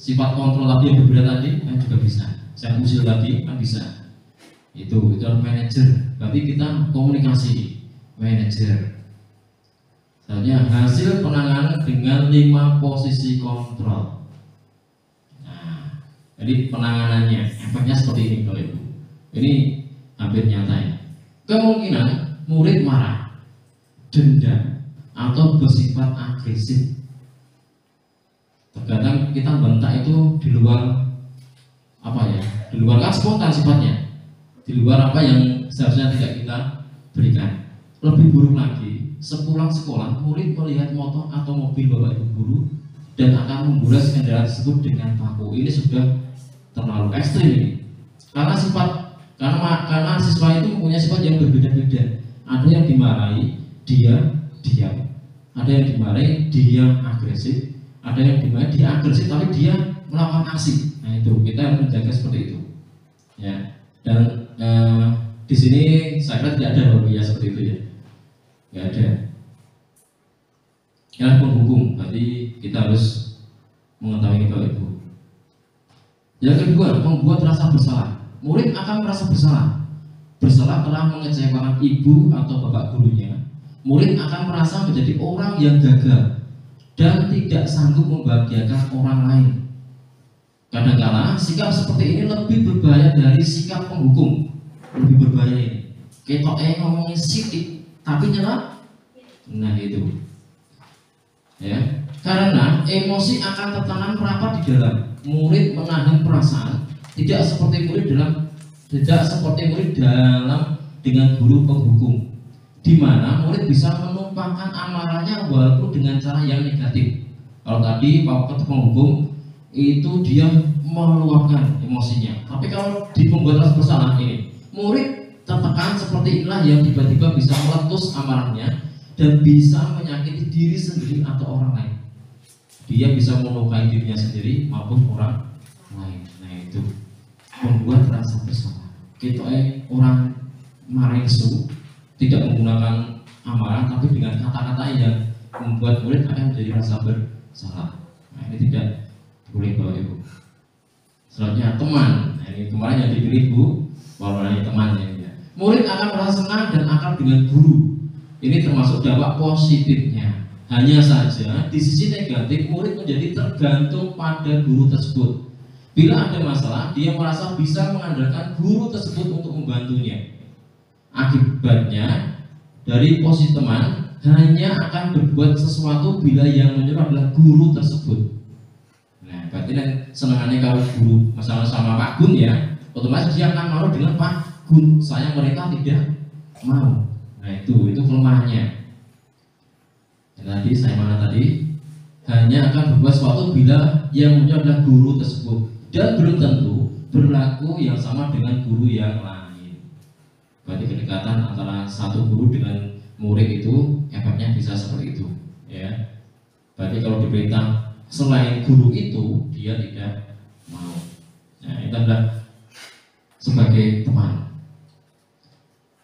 S2: sifat kontrol tadi yang berbeda tadi, kan juga bisa. Saya usil lagi kan bisa. Itu manajer. Berarti kita komunikasi manajer. Selanjutnya hasil penanganan dengan 5 posisi kontrol. Jadi penanganannya, efeknya seperti ini Bapak Ibu. Ini hampir nyata ya. Kemungkinan murid marah, dendam, atau bersifat agresif. Terkadang kita bentak itu di luar apa ya? Di luar kan spontan sifatnya. Di luar apa yang seharusnya tidak kita berikan. Lebih buruk lagi, sepulang sekolah murid melihat motor atau mobil Bapak Ibu guru dan akan menguras kendaraan tersebut dengan paku. Ini sudah terlalu ekstrim ini. Karena siswa itu mempunyai sifat yang berbeda-beda. Ada yang dimarahi, dia diam. Ada yang dimarahi, dia agresif. Ada yang dimarahi, dia agresif tapi dia melakukan aksi. Nah itu kita harus menjaga seperti itu. Ya. Dan di sini saya kira tidak ada Bapak ya seperti itu ya. Tidak ada. Ya penghukum, berarti kita harus mengetahui ini Bapak Ibu. Yang kedua, membuat rasa bersalah. Murid akan merasa bersalah. Bersalah telah mengecewakan ibu atau bapak gurunya. Murid akan merasa menjadi orang yang gagal dan tidak sanggup membahagiakan orang lain. Kadang-kala sikap seperti ini lebih berbahaya dari sikap penghukum. Lebih berbahaya ini. Ketok ngomongin sidik, tapi nyerah. Nah itu. Ya, karena emosi akan tertanam rapat di dalam. Murid menahan perasaan, tidak seperti murid dalam dengan guru penghukum, di mana murid bisa menumpahkan amarahnya walaupun dengan cara yang negatif. Kalau tadi Pak penghukum itu dia meluapkan emosinya, tapi kalau di pembuat rasa bersalah ini, murid tertekan seperti inilah yang tiba-tiba bisa meletus amarahnya dan bisa menyakiti diri sendiri atau orang lain. Dia bisa melukai dirinya sendiri maupun orang lain. Nah itu membuat rasa bersalah. Kita orang marah itu tidak menggunakan amarah, tapi dengan kata-kata yang membuat murid akan menjadi rasa bersalah. Nah ini tidak boleh Bapak Ibu. Selanjutnya teman. Nah, ini kemarin yang dipilih Bu, warnanya temannya. Ya. Murid akan merasa senang dan akrab dengan guru. Ini termasuk dampak positifnya. Hanya saja di sisi negatif murid menjadi tergantung pada guru tersebut. Bila ada masalah, dia merasa bisa mengandalkan guru tersebut untuk membantunya. Akibatnya, dari posisi teman hanya akan berbuat sesuatu bila yang menyuruh adalah guru tersebut. Nah, berarti senangannya kalau guru masalah sama Pak Gun ya, otomatis dia akan marah dengan Pak Gun. Saya mereka tidak mau. Nah itu kelemahannya. Tadi saya mana tadi hanya akan berbuat sesuatu bila yang muncul adalah guru tersebut dan belum tentu berlaku yang sama dengan guru yang lain. Berarti kedekatan antara satu guru dengan murid itu efeknya bisa seperti itu, ya. Berarti kalau diperintah selain guru itu dia tidak mau. Nah, itu adalah sebagai teman.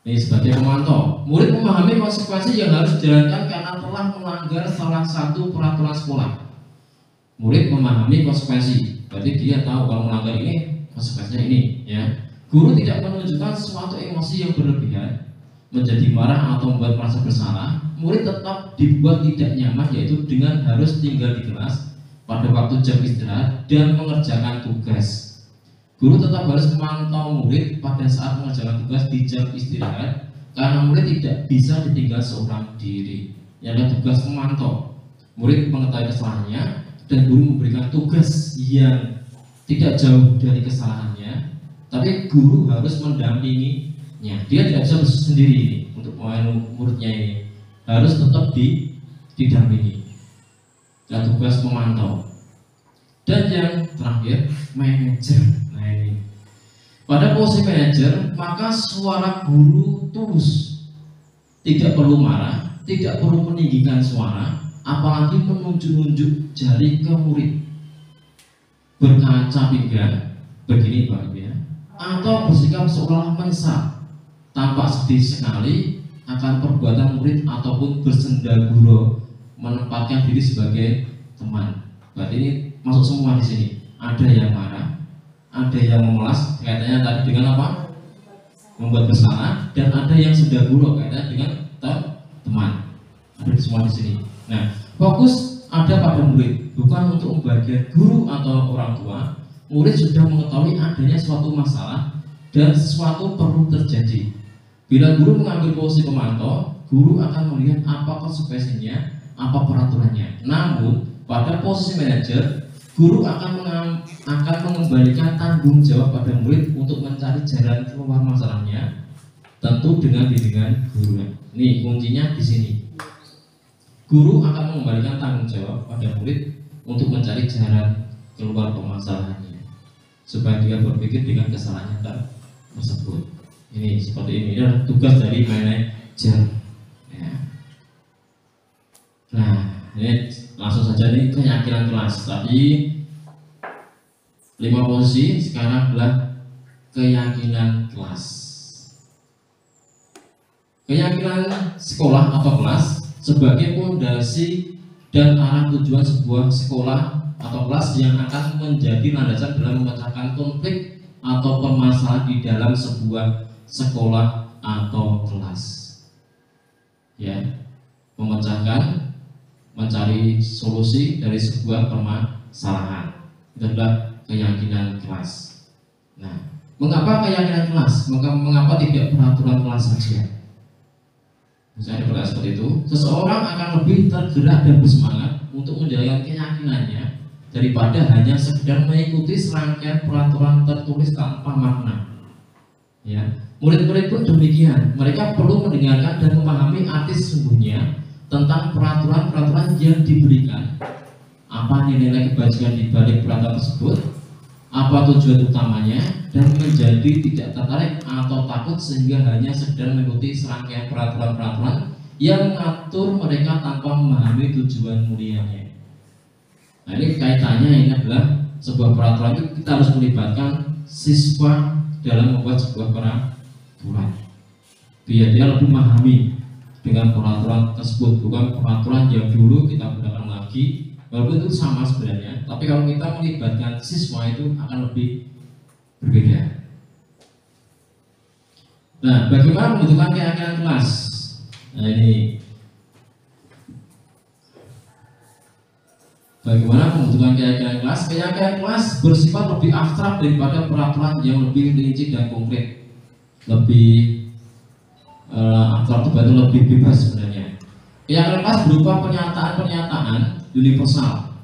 S2: Ini sebagai pemantau, murid memahami konsekuensi yang harus dijalankan karena telah melanggar salah satu peraturan sekolah. Murid memahami konsekuensi, berarti dia tahu kalau melanggar ini konsekuensinya ini, ya. Guru tidak menunjukkan suatu emosi yang berlebihan, menjadi marah atau membuat merasa bersalah. Murid tetap dibuat tidak nyaman, yaitu dengan harus tinggal di kelas pada waktu jam istirahat dan mengerjakan tugas. Guru tetap harus memantau murid pada saat mengerjakan tugas di jam istirahat, karena murid tidak bisa ditinggal seorang diri. Yang adalah tugas memantau. Murid mengetahui kesalahannya dan guru memberikan tugas yang tidak jauh dari kesalahannya, tapi guru harus mendampinginya. Dia tidak bisa sendiri ini untuk muridnya ini, harus tetap didampingi. Dan tugas memantau. Dan yang terakhir, manajer. Nah ini, pada posisi manajer, maka suara guru tulus, tidak perlu marah, tidak perlu meninggikan suara, apalagi menunjuk-nunjuk jari ke murid, berkaca pinggang, begini Pak Ibu ya, atau bersikap seolah menyesal, tampak sedih sekali akan perbuatan murid ataupun bersendaguro, menempatkan diri sebagai teman. Berarti ini masuk semua di sini. Ada yang marah, ada yang memelas, kaitannya tadi dengan apa? Membuat bersalah, dan ada yang sendaguro, kaitannya dengan teman. Ada semua di sini. Nah, fokus ada pada murid, bukan untuk membagian guru atau orang tua. Murid sudah mengetahui adanya suatu masalah dan sesuatu perlu terjadi. Bila guru mengambil posisi pemantau, guru akan melihat apa konsekuensinya, apa peraturannya. Namun pada posisi manajer, guru akan mengembalikan tanggung jawab pada murid untuk mencari jalan keluar masalahnya, tentu dengan bimbingan guru. Nih kuncinya di sini. Guru akan mengembalikan tanggung jawab pada murid untuk mencari jalan keluar permasalahannya, supaya dia berpikir dengan kesalahannya tersebut. Ini seperti ini adalah tugas dari manajer. Ya. Nah, ini langsung saja nih keyakinan kelas. Tadi 5 posisi, sekarang adalah keyakinan kelas. Keyakinan sekolah atau kelas sebagai fondasi dan arah tujuan sebuah sekolah atau kelas yang akan menjadi landasan dalam memecahkan konflik atau permasalahan di dalam sebuah sekolah atau kelas. Ya, memecahkan, mencari solusi dari sebuah permasalahan. Itu adalah keyakinan kelas. Nah, mengapa keyakinan kelas? Mengapa tidak peraturan kelas saja? Misalnya berkata seperti itu, seseorang akan lebih tergerak dan bersemangat untuk menjalankan keyakinannya daripada hanya sekedar mengikuti serangkaian peraturan tertulis tanpa makna. Ya, murid-murid pun demikian. Mereka perlu mendengarkan dan memahami arti sesungguhnya tentang peraturan-peraturan yang diberikan. Apa nilai kebajikan di balik peraturan tersebut? Apa tujuan utamanya, dan menjadi tidak tertarik atau takut sehingga hanya sekedar mengikuti serangkaian peraturan-peraturan yang mengatur mereka tanpa memahami tujuan mulianya. Nah, ini kaitannya ini adalah sebuah peraturan itu kita harus melibatkan siswa dalam membuat sebuah peraturan, biar dia lebih memahami dengan peraturan tersebut, bukan peraturan yang dulu kita gunakan lagi. Walaupun itu sama sebenarnya, tapi kalau kita melibatkan siswa itu akan lebih berbeda. Nah, bagaimana membentukkan keyakinan kelas? Nah, ini bagaimana pembentukan keyakinan kelas? Keyakinan kelas bersifat lebih abstrak daripada peraturan yang lebih rinci dan konkret. Lebih abstrak itu lebih bebas sebenarnya. Keyakinan kelas berupa pernyataan-pernyataan universal.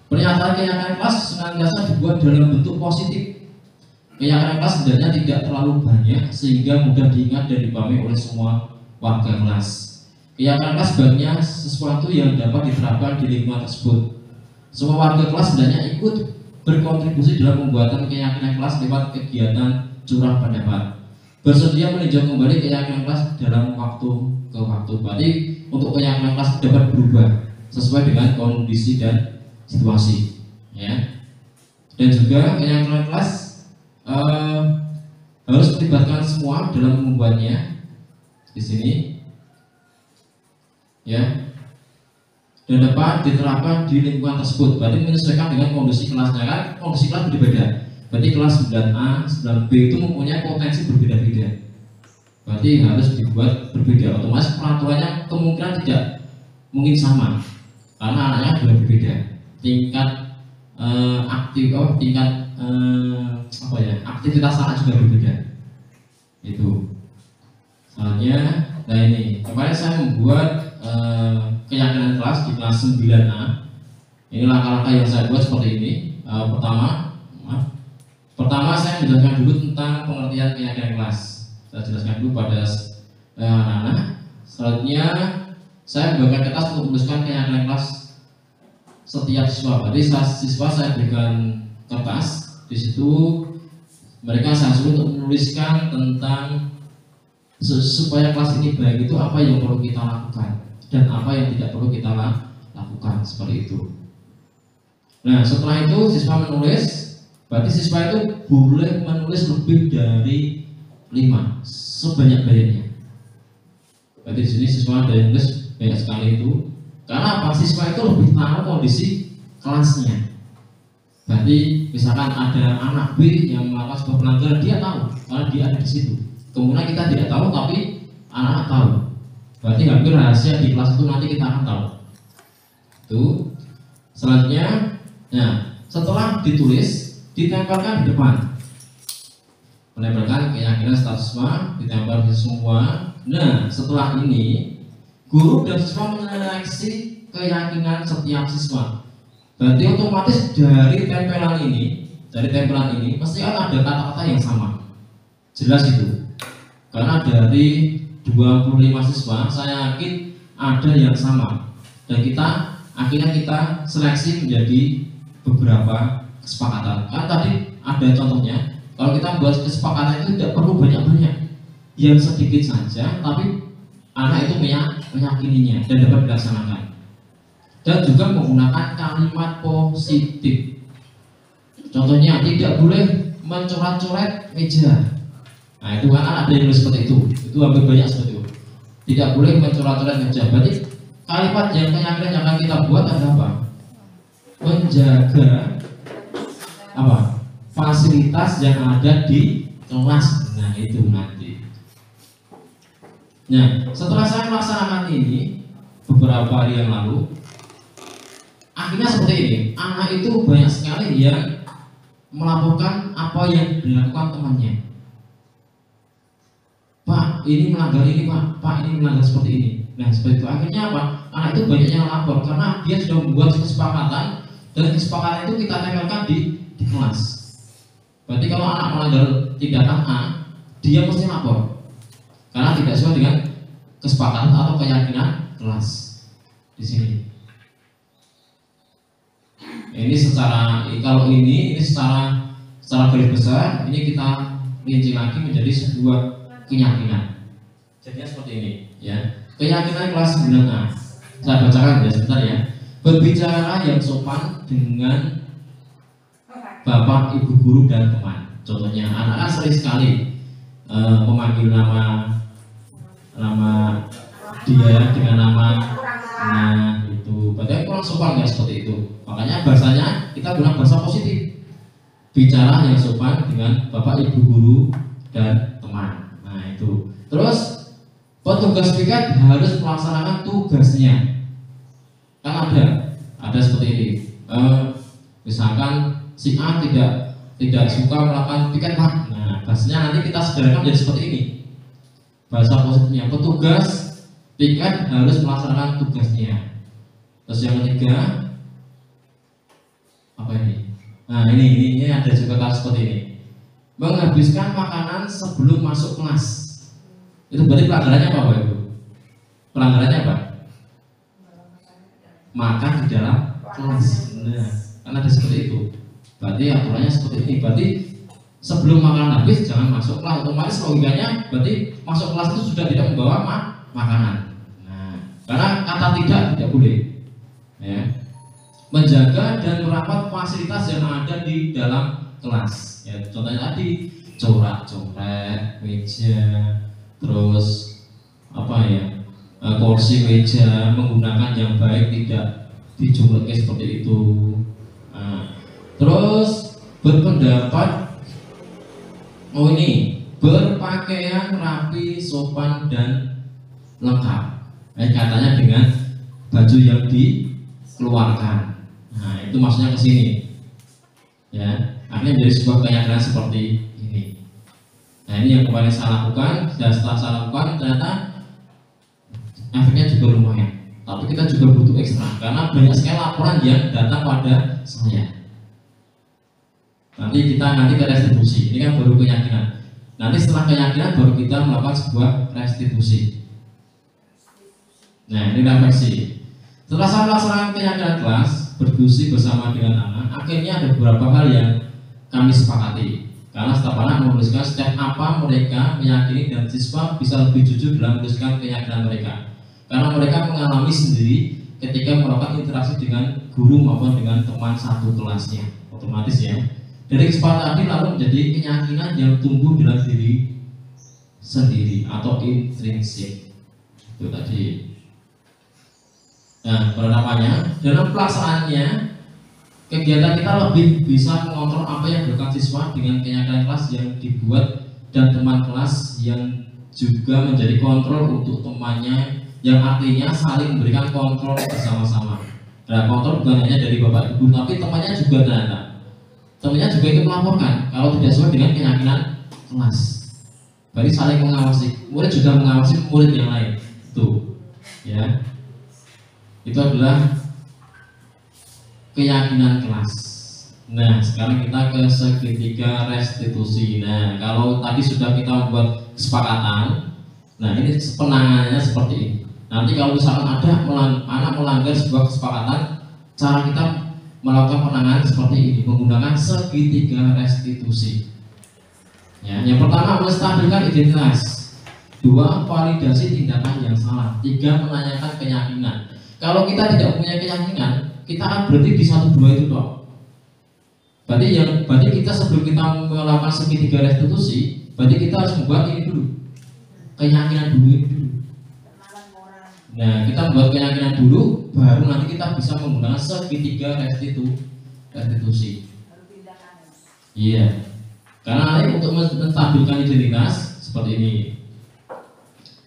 S2: Pernyataan keyakinan kelas senantiasa dibuat dalam bentuk positif. Keyakinan kelas sebenarnya tidak terlalu banyak sehingga mudah diingat dan dipahami oleh semua warga kelas. Keyakinan kelas sebenarnya sesuatu yang dapat diterapkan di lingkungan tersebut. Semua warga kelas sebenarnya ikut berkontribusi dalam pembuatan keyakinan kelas lewat kegiatan curah pendapat. bersedia meninjau kembali keyakinan kelas dalam waktu ke waktu. Berarti untuk keyakinan kelas dapat berubah sesuai dengan kondisi dan situasi, ya. Dan juga keyakinan kelas harus melibatkan semua dalam membuatnya di sini, ya. Dan dapat diterapkan di lingkungan tersebut. Berarti menyesuaikan dengan kondisi kelasnya, kan kondisi kelas berbeda. Berarti kelas 9A, 9B itu mempunyai potensi berbeda-beda. Berarti harus dibuat berbeda. Otomatis peraturannya kemungkinan tidak mungkin sama, karena anaknya juga berbeda. Tingkat aktivitas anak juga berbeda. Itu. Soalnya, nah ini kemarin saya membuat keyakinan kelas di kelas 9A. Ini langkah-langkah yang saya buat seperti ini. Pertama saya menjelaskan dulu tentang pengertian keyakinan kelas. Saya jelaskan dulu pada anak-anak. Selanjutnya saya membagikan kertas untuk menuliskan keyakinan kelas setiap siswa. Jadi siswa saya berikan kertas. Di situ mereka saya suruh untuk menuliskan tentang supaya kelas ini baik itu apa yang perlu kita lakukan dan apa yang tidak perlu kita lakukan, seperti itu. Nah, setelah itu siswa menulis. Berarti siswa itu boleh menulis lebih dari 5, sebanyak-banyaknya. Berarti di sini siswa ada yang nulis banyak sekali itu. Karena apa? Siswa itu lebih tahu kondisi kelasnya. Berarti misalkan ada anak B yang melakukan sebuah pelanggaran, dia tahu karena dia ada di situ. Kemudian kita tidak tahu, tapi anak-anak tahu. Berarti hampir rahasia di kelas itu nanti kita akan tahu. Itu. Selanjutnya, nah setelah ditulis, ditempelkan di depan. Menempelkan keyakinan status siswa, ditempel di semua. Nah, setelah ini guru dan siswa menyeleksi keyakinan setiap siswa. Berarti otomatis dari tempelan ini mesti akan ada kata-kata yang sama. Jelas itu. Karena dari 25 siswa, saya yakin ada yang sama. Dan akhirnya kita seleksi menjadi beberapa kesepakatan. Karena tadi ada contohnya, kalau kita buat kesepakatan itu tidak perlu banyak-banyak, yang sedikit saja, tapi anak itu meyakininya dan dapat dilaksanakan. Dan juga menggunakan kalimat positif. Contohnya, tidak boleh mencoret-coret meja. Nah, itu kan ada yang nulis seperti itu. Itu hampir banyak seperti itu. Tidak boleh mencoret-coret meja. Berarti kalimat yang keyakinan yang akan kita buat adalah apa? Menjaga fasilitas yang ada di kelas. Nah, itu nanti. Nah, setelah saya melaksanakan ini beberapa hari yang lalu, akhirnya seperti ini. Anak itu banyak sekali yang melaporkan apa yang dilakukan temannya. Pak, ini melanggar ini, Pak ini melanggar seperti ini. Nah, seperti itu. Akhirnya apa? Anak itu banyak yang lapor karena dia sudah membuat kesepakatan, dan kesepakatan itu kita tempelkan di kelas. Berarti kalau anak melanggar tindakan A, dia mesti lapor karena tidak sesuai dengan kesepakatan atau keyakinan kelas di sini. Ini kalau ini secara garis besar ini kita rinci lagi menjadi sebuah keyakinan. Jadinya seperti ini, ya. Keyakinan kelas 9A. Saya bacakan ya sebentar ya. Berbicara yang sopan dengan bapak, ibu guru dan teman. Contohnya anak-anak sering sekali memanggil nama dia dengan nama itu. Berarti kurang sopan ya seperti itu. Makanya bahasanya kita gunakan bahasa positif. Bicara yang sopan dengan bapak, ibu guru dan teman. Nah, itu. Terus petugas piket harus melaksanakan tugasnya. Kan ada seperti ini. Misalkan si A tidak suka melakukan piket, Pak. Nah, bahasanya nanti kita sederhanakan menjadi seperti ini. Bahasa positifnya, petugas piket harus melaksanakan tugasnya. Terus yang ketiga, apa ini? Nah, ini ada juga kata seperti ini. Menghabiskan makanan sebelum masuk kelas. Itu berarti pelanggarannya apa, Pak Ibu? Pelanggarannya apa? Makan di dalam kelas. Nah, karena ada seperti itu. Berarti aturannya seperti ini. Berarti sebelum makan habis jangan masuk kelas. Otomatis logikanya berarti masuk kelas itu sudah tidak membawa makanan. Nah, karena kata tidak boleh. Ya. Menjaga dan merawat fasilitas yang ada di dalam kelas. Ya, contohnya tadi corak-coret meja, terus kursi meja menggunakan yang baik, tidak dijumlahkan seperti itu. Nah, terus berpendapat berpakaian rapi, sopan dan lengkap. Katanya dengan baju yang dikeluarkan. Nah, itu maksudnya ke sini. Ya, akhirnya menjadi sebuah keyakinan seperti ini. Nah, ini yang kemarin saya lakukan, dan setelah saya lakukan ternyata efeknya juga lumayan. Tapi kita juga butuh ekstra karena banyak sekali laporan yang datang pada saya. Nanti ke restitusi. Ini kan baru keyakinan. Nanti setelah keyakinan baru kita melakukan sebuah restitusi. Nah, ini refleksi. Setelah saya melaksanakan keyakinan kelas, berdiskusi bersama dengan anak, akhirnya ada beberapa hal yang kami sepakati. Karena setiap anak menuliskan setiap apa mereka meyakini dan siswa bisa lebih jujur dalam menuliskan keyakinan mereka. Karena mereka mengalami sendiri ketika melakukan interaksi dengan guru maupun dengan teman satu kelasnya. Otomatis ya. Dari kesempatan tadi lalu menjadi keyakinan yang tumbuh dalam diri sendiri atau intrinsik. Itu tadi. Nah, penerapannya dalam pelaksanaannya kegiatan kita lebih bisa mengontrol apa yang dilakukan siswa dengan keyakinan kelas yang dibuat dan teman kelas yang juga menjadi kontrol untuk temannya, yang artinya saling memberikan kontrol bersama-sama. Nah, kontrol bukan hanya dari bapak ibu, tapi temannya juga temannya juga ikut melaporkan kalau tidak sesuai dengan keyakinan kelas. Berarti saling mengawasi, murid juga mengawasi murid yang lain. Tuh, ya. Itu adalah keyakinan kelas. Nah, sekarang kita ke segitiga restitusi. Nah, kalau tadi sudah kita membuat kesepakatan, nah ini penanganannya seperti ini. Nanti kalau misalkan ada anak melanggar sebuah kesepakatan, cara kita melakukan penanganan seperti ini menggunakan segitiga restitusi. Ya, yang pertama menstabilkan identitas, 2 validasi tindakan yang salah, 3 menanyakan keyakinan. Kalau kita tidak punya keyakinan, kita akan berhenti di 1-2 itu toh. Berarti kita sebelum kita melakukan segitiga restitusi, berarti kita harus membuat ini dulu, keyakinan dulu ini dulu. Nah, kita membuat keyakinan dulu, baru nanti kita bisa menggunakan segitiga restitusi. Iya. Karena nanti untuk menstabilkan identitas seperti ini.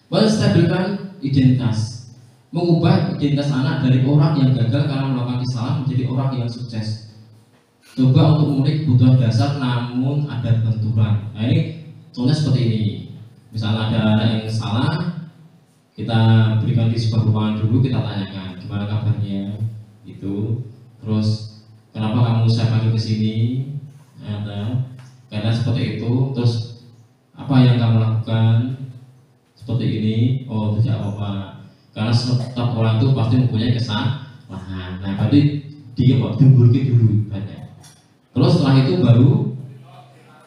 S2: Menstabilkan identitas, mengubah identitas anak dari orang yang gagal karena melakukan kesalahan menjadi orang yang sukses. Coba untuk memenuhi kebutuhan dasar namun ada benturan. Nah, ini contohnya seperti ini. Misalnya ada anak yang salah, kita berikan di sebuah ruangan dulu, kita tanyakan gimana kabarnya itu, terus kenapa kamu saya panggil ke sini, karena seperti itu, terus apa yang kamu lakukan seperti ini, oh tidak apa-apa, karena setiap orang itu pasti mempunyai kesalahan. Nah, berarti dia timbulkan dulu banyak. Terus setelah itu baru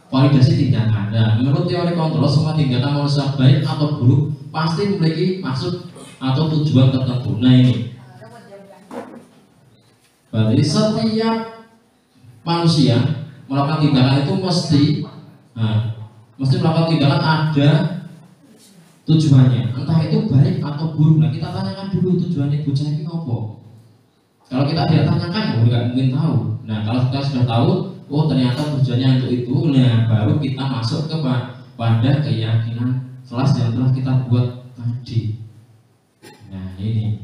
S2: validasi tindakan. Nah, menurut teori kontrol, semua tindakan manusia baik atau buruk pasti memiliki maksud atau tujuan tertentu. Nah, ini berarti setiap manusia melakukan tindakan itu mesti melakukan tindakan ada tujuannya, entah itu baik atau buruk. Nah, kita tanyakan dulu tujuannya bocah ini apa. Kalau kita tidak tanyakan, ya nggak mungkin tahu. Nah, kalau kita sudah tahu, oh ternyata tujuannya untuk itu, nah baru kita masuk pada keyakinan kelas yang telah kita buat tadi. Nah, ini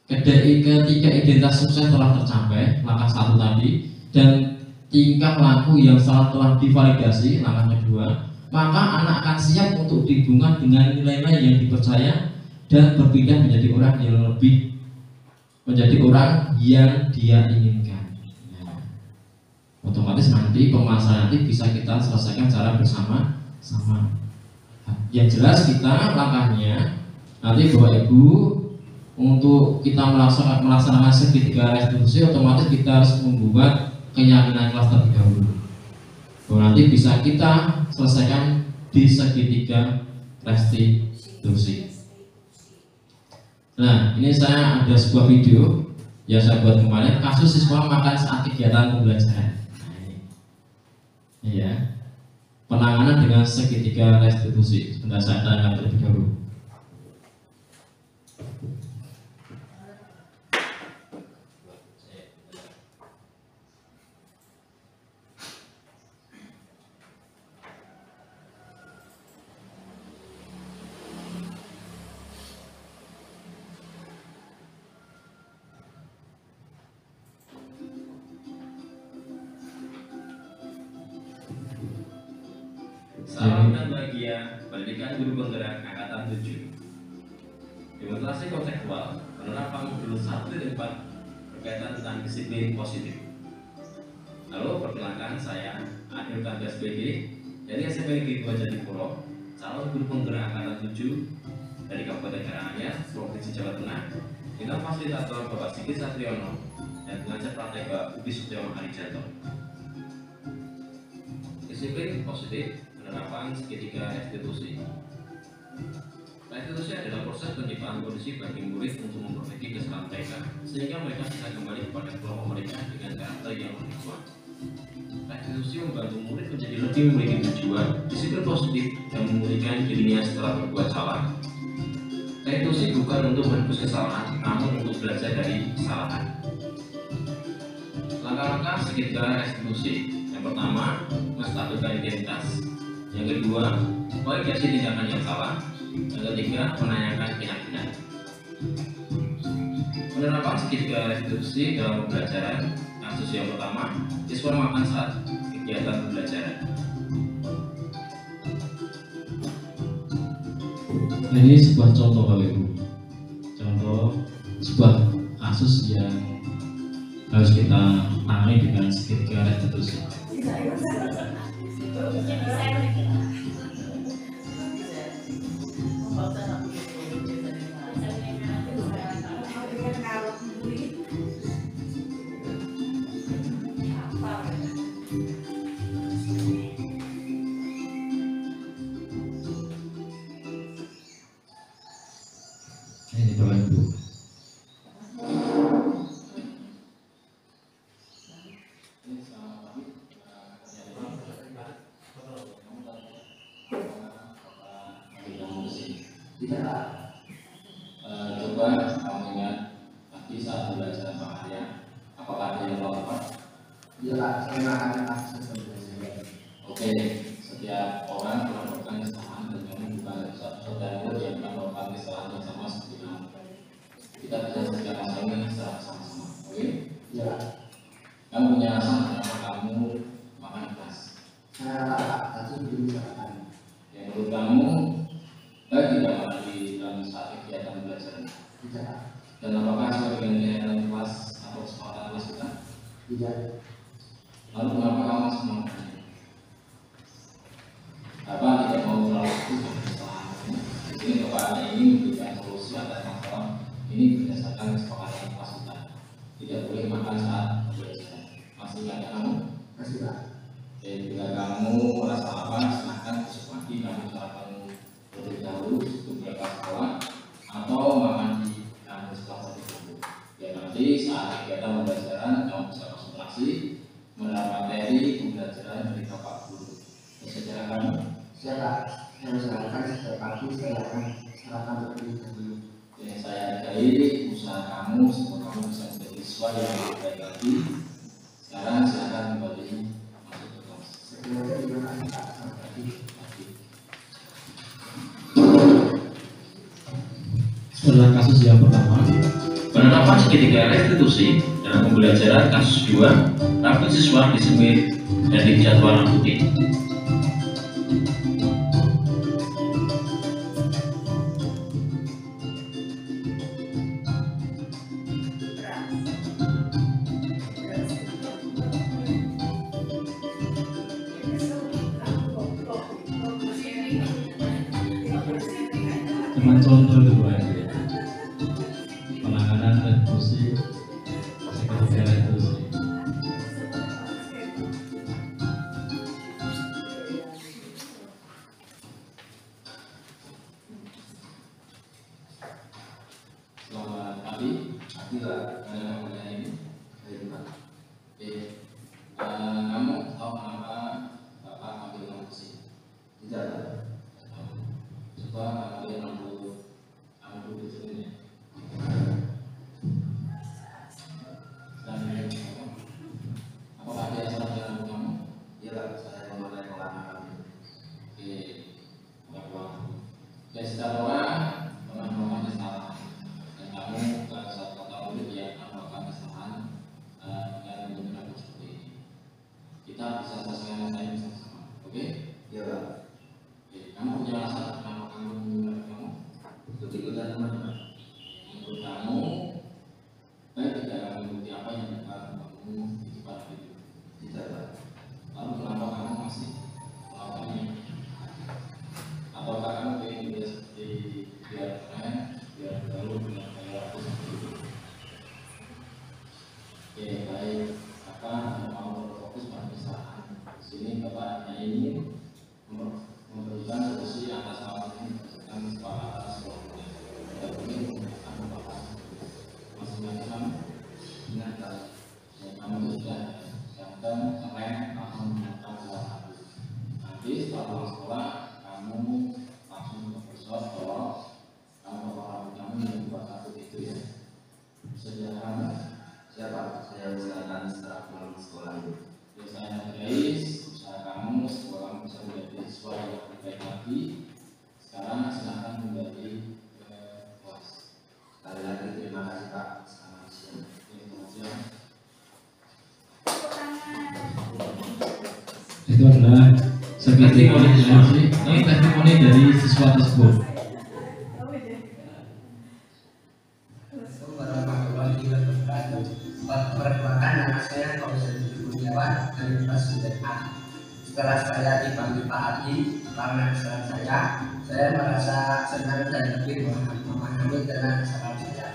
S2: ketika identitas sukses telah tercapai, langkah 1 tadi, dan tingkah laku yang salah telah divalidasi, langkah kedua, maka anak akan siap untuk dihubungkan dengan nilai-nilai yang dipercaya dan berpindah menjadi orang yang dia inginkan. Nah, otomatis nanti permasalahan nanti bisa kita selesaikan secara bersama-sama. Yang jelas kita langkahnya nanti Bapak Ibu, untuk kita melaksanakan segitiga restitusi, otomatis kita harus membuat keyakinan kelas terlebih dahulu. nanti bisa kita selesaikan di segitiga restitusi. Nah, ini saya ada sebuah video yang saya buat kemarin, kasus siswa makan saat kegiatan pembelajaran. Nah, ini ya, penanganan dengan segitiga restitusi. Sebentar, saya tanya terlebih dahulu. Salam bahagia pendidikan guru penggerak angkatan 7. Demonstrasi konseptual penerapan modul 1 dan 4 berkaitan tentang disiplin positif. Halo, perkenalkan saya Adil Kandas BG dari SMP Negeri 2 Jatipuro, calon guru penggerak angkatan 7 dari Kabupaten Karanganyar, Provinsi Jawa Tengah, dengan fasilitator Bapak Sigit Satriono dan pengajar praktek Bapak Ubi Sutyono Harijanto. Disiplin positif penerapan segitiga restitusi. Restitusi adalah proses penciptaan kondisi bagi murid untuk memperbaiki kesalahan mereka, sehingga mereka bisa kembali kepada kelompok mereka dengan karakter yang lebih kuat. Restitusi membantu murid menjadi lebih memiliki tujuan, disiplin positif, dan memulihkan dirinya setelah berbuat salah. Restitusi bukan untuk menebus kesalahan, namun untuk belajar dari kesalahan. Langkah-langkah segitiga restitusi. Yang pertama, menstabilkan identitas. Yang kedua, koreksi tindakan yang salah. Yang ketiga, menanyakan keyakinan. Penerapan segitiga restitusi dalam pembelajaran. Kasus yang pertama, siswa makan saat kegiatan pembelajaran. Ini sebuah contoh Bapak Ibu. Contoh sebuah kasus yang harus kita tangani dengan segitiga restitusi. Ini Bapak Ibu. Coba kamu ingat tadi saat belajar bahaya, apakah ada yang lupa?
S5: Iya, saya akan akses belajar.
S2: Oke, setiap orang melakukan kesalahan dan kamu bukan satu-satunya yang melakukan kesalahan yang sama seperti kamu. Kita bisa setiap masalahnya secara sama-sama. Oke?
S5: Iya.
S2: Kamu punya alasan kenapa kamu makan keras?
S5: Saya tadi belum makan.
S2: Yang menurut kamu baik tidak makan di dalam saat kegiatan belajar?
S5: Tidak.
S2: Dan apakah sesuai dengan kegiatan kelas atau kesepakatan kelas kita?
S5: Tidak.
S2: Lalu kenapa kamu masih melakukannya? Bapak tidak mau terlalu fokus pada kesalahan. Di sini Bapak ingin memberikan solusi atas masalah ini berdasarkan kesepakatan kelas kita. Tidak boleh makan saat belajar. Masih ingat kamu?
S5: Masih Pak.
S2: Oke, bila kamu merasa lapar, silahkan besok pagi kamu sarapan terlebih dahulu sebelum berangkat sekolah atau makan di kampus setelah dulu. Ya nanti saat kegiatan pembelajaran kamu bisa konsentrasi menerapkan materi pembelajaran dari Bapak Guru. Sejarah kamu?
S5: Siapa? Saya usahakan setiap pagi saya akan sarapan terlebih dahulu.
S2: Yang saya hargai usaha kamu, semoga kamu bisa menjadi siswa yang lebih baik lagi. Sekarang silakan kembali masuk ke kelas.
S5: Sebenarnya terima kasih Pak. Selamat pagi.
S2: Setelah kasus yang pertama, penerapan segitiga restitusi dalam pembelajaran kasus 2, rambut siswa disemir dan dicat warna putih. Cuman contoh itu Pak, penanganan restitusi segitiga restitusi. maka mau berfokus pada kesalahan. Di sini Bapak hanya ingin memberikan solusi atas masalah ini berdasarkan kesepakatan sebelumnya. Tidak boleh menggunakan Bapak macam-macam dengan kamu sudah ganteng, keren, atau menggunakan dua hati. Nanti setelah pulang sekolah kamu langsung ke workshop kalau kamu bawa kamu yang dua satu itu ya. Sejarah
S5: Siapa? Saya usahakan setelah pulang sekolah itu.
S2: biasanya guys, usaha kamu sekolah kamu bisa menjadi siswa yang lebih baik lagi. Sekarang silahkan kembali ke kelas.
S5: Sekali lagi terima kasih Pak. Selamat siang.
S2: Selamat siang. Itu adalah testimoni dari siswa tersebut.
S5: Perkenalkan nama saya Komisi Kurniawan dari kelas 9A. Setelah saya dipanggil Pak Adi karena kesalahan saya merasa senang dan lebih memahami dengan kesalahan saya.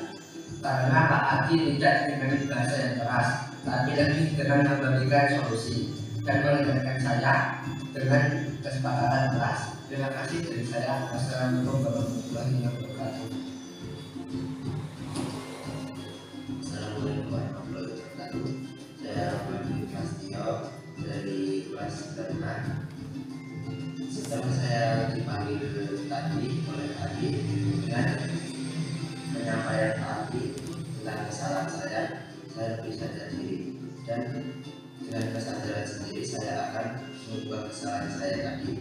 S5: Karena Pak Adi tidak dengan bahasa yang keras, tapi lebih dengan memberikan solusi dan mengajarkan saya dengan kesepakatan kelas. Terima kasih dari saya. Wassalamualaikum warahmatullahi wabarakatuh. Assalamualaikum warahmatullahi wabarakatuh. Saya Budi Prastio dari kelas 9A. Setelah saya dipanggil tadi oleh Adi dengan penyampaian Adi tentang kesalahan saya lebih sadar diri dan dengan kesadaran sendiri saya akan mengubah kesalahan saya tadi.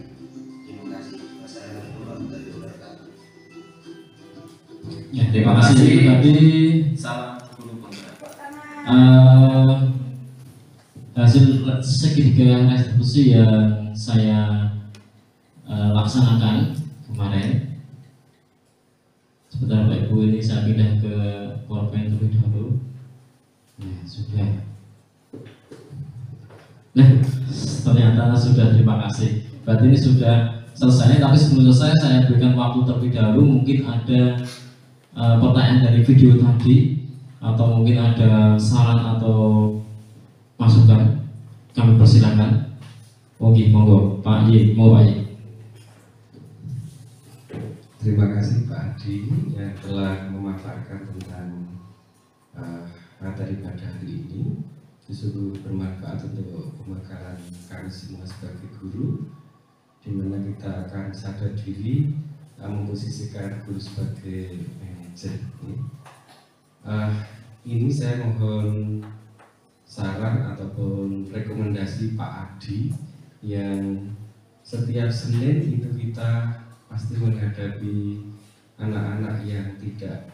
S5: Terima kasih. Wassalamualaikum warahmatullahi wabarakatuh.
S2: Ya, terima kasih. Itu tadi
S5: Salam guru penggerak.
S2: Hasil segitiga restitusi yang saya laksanakan kemarin. Sebentar Bapak Ibu, ini saya pindah ke PowerPoint terlebih dahulu. Ya, sudah. Nah, ternyata sudah, terima kasih. Berarti ini sudah selesai, tapi sebelum selesai saya berikan waktu terlebih dahulu. Mungkin ada pertanyaan dari video tadi, atau mungkin ada saran atau masukan, kami persilakan. Oke, monggo Pak Y, mau Pak Y.
S6: Terima kasih Pak Adi yang telah memaparkan tentang materi pada hari ini. Sungguh bermanfaat untuk pembekalan kami semua sebagai guru, di mana kita akan sadar diri memposisikan guru sebagai manajer. Ini saya mohon saran ataupun rekomendasi Pak Adi yang setiap Senin itu kita pasti menghadapi anak-anak yang tidak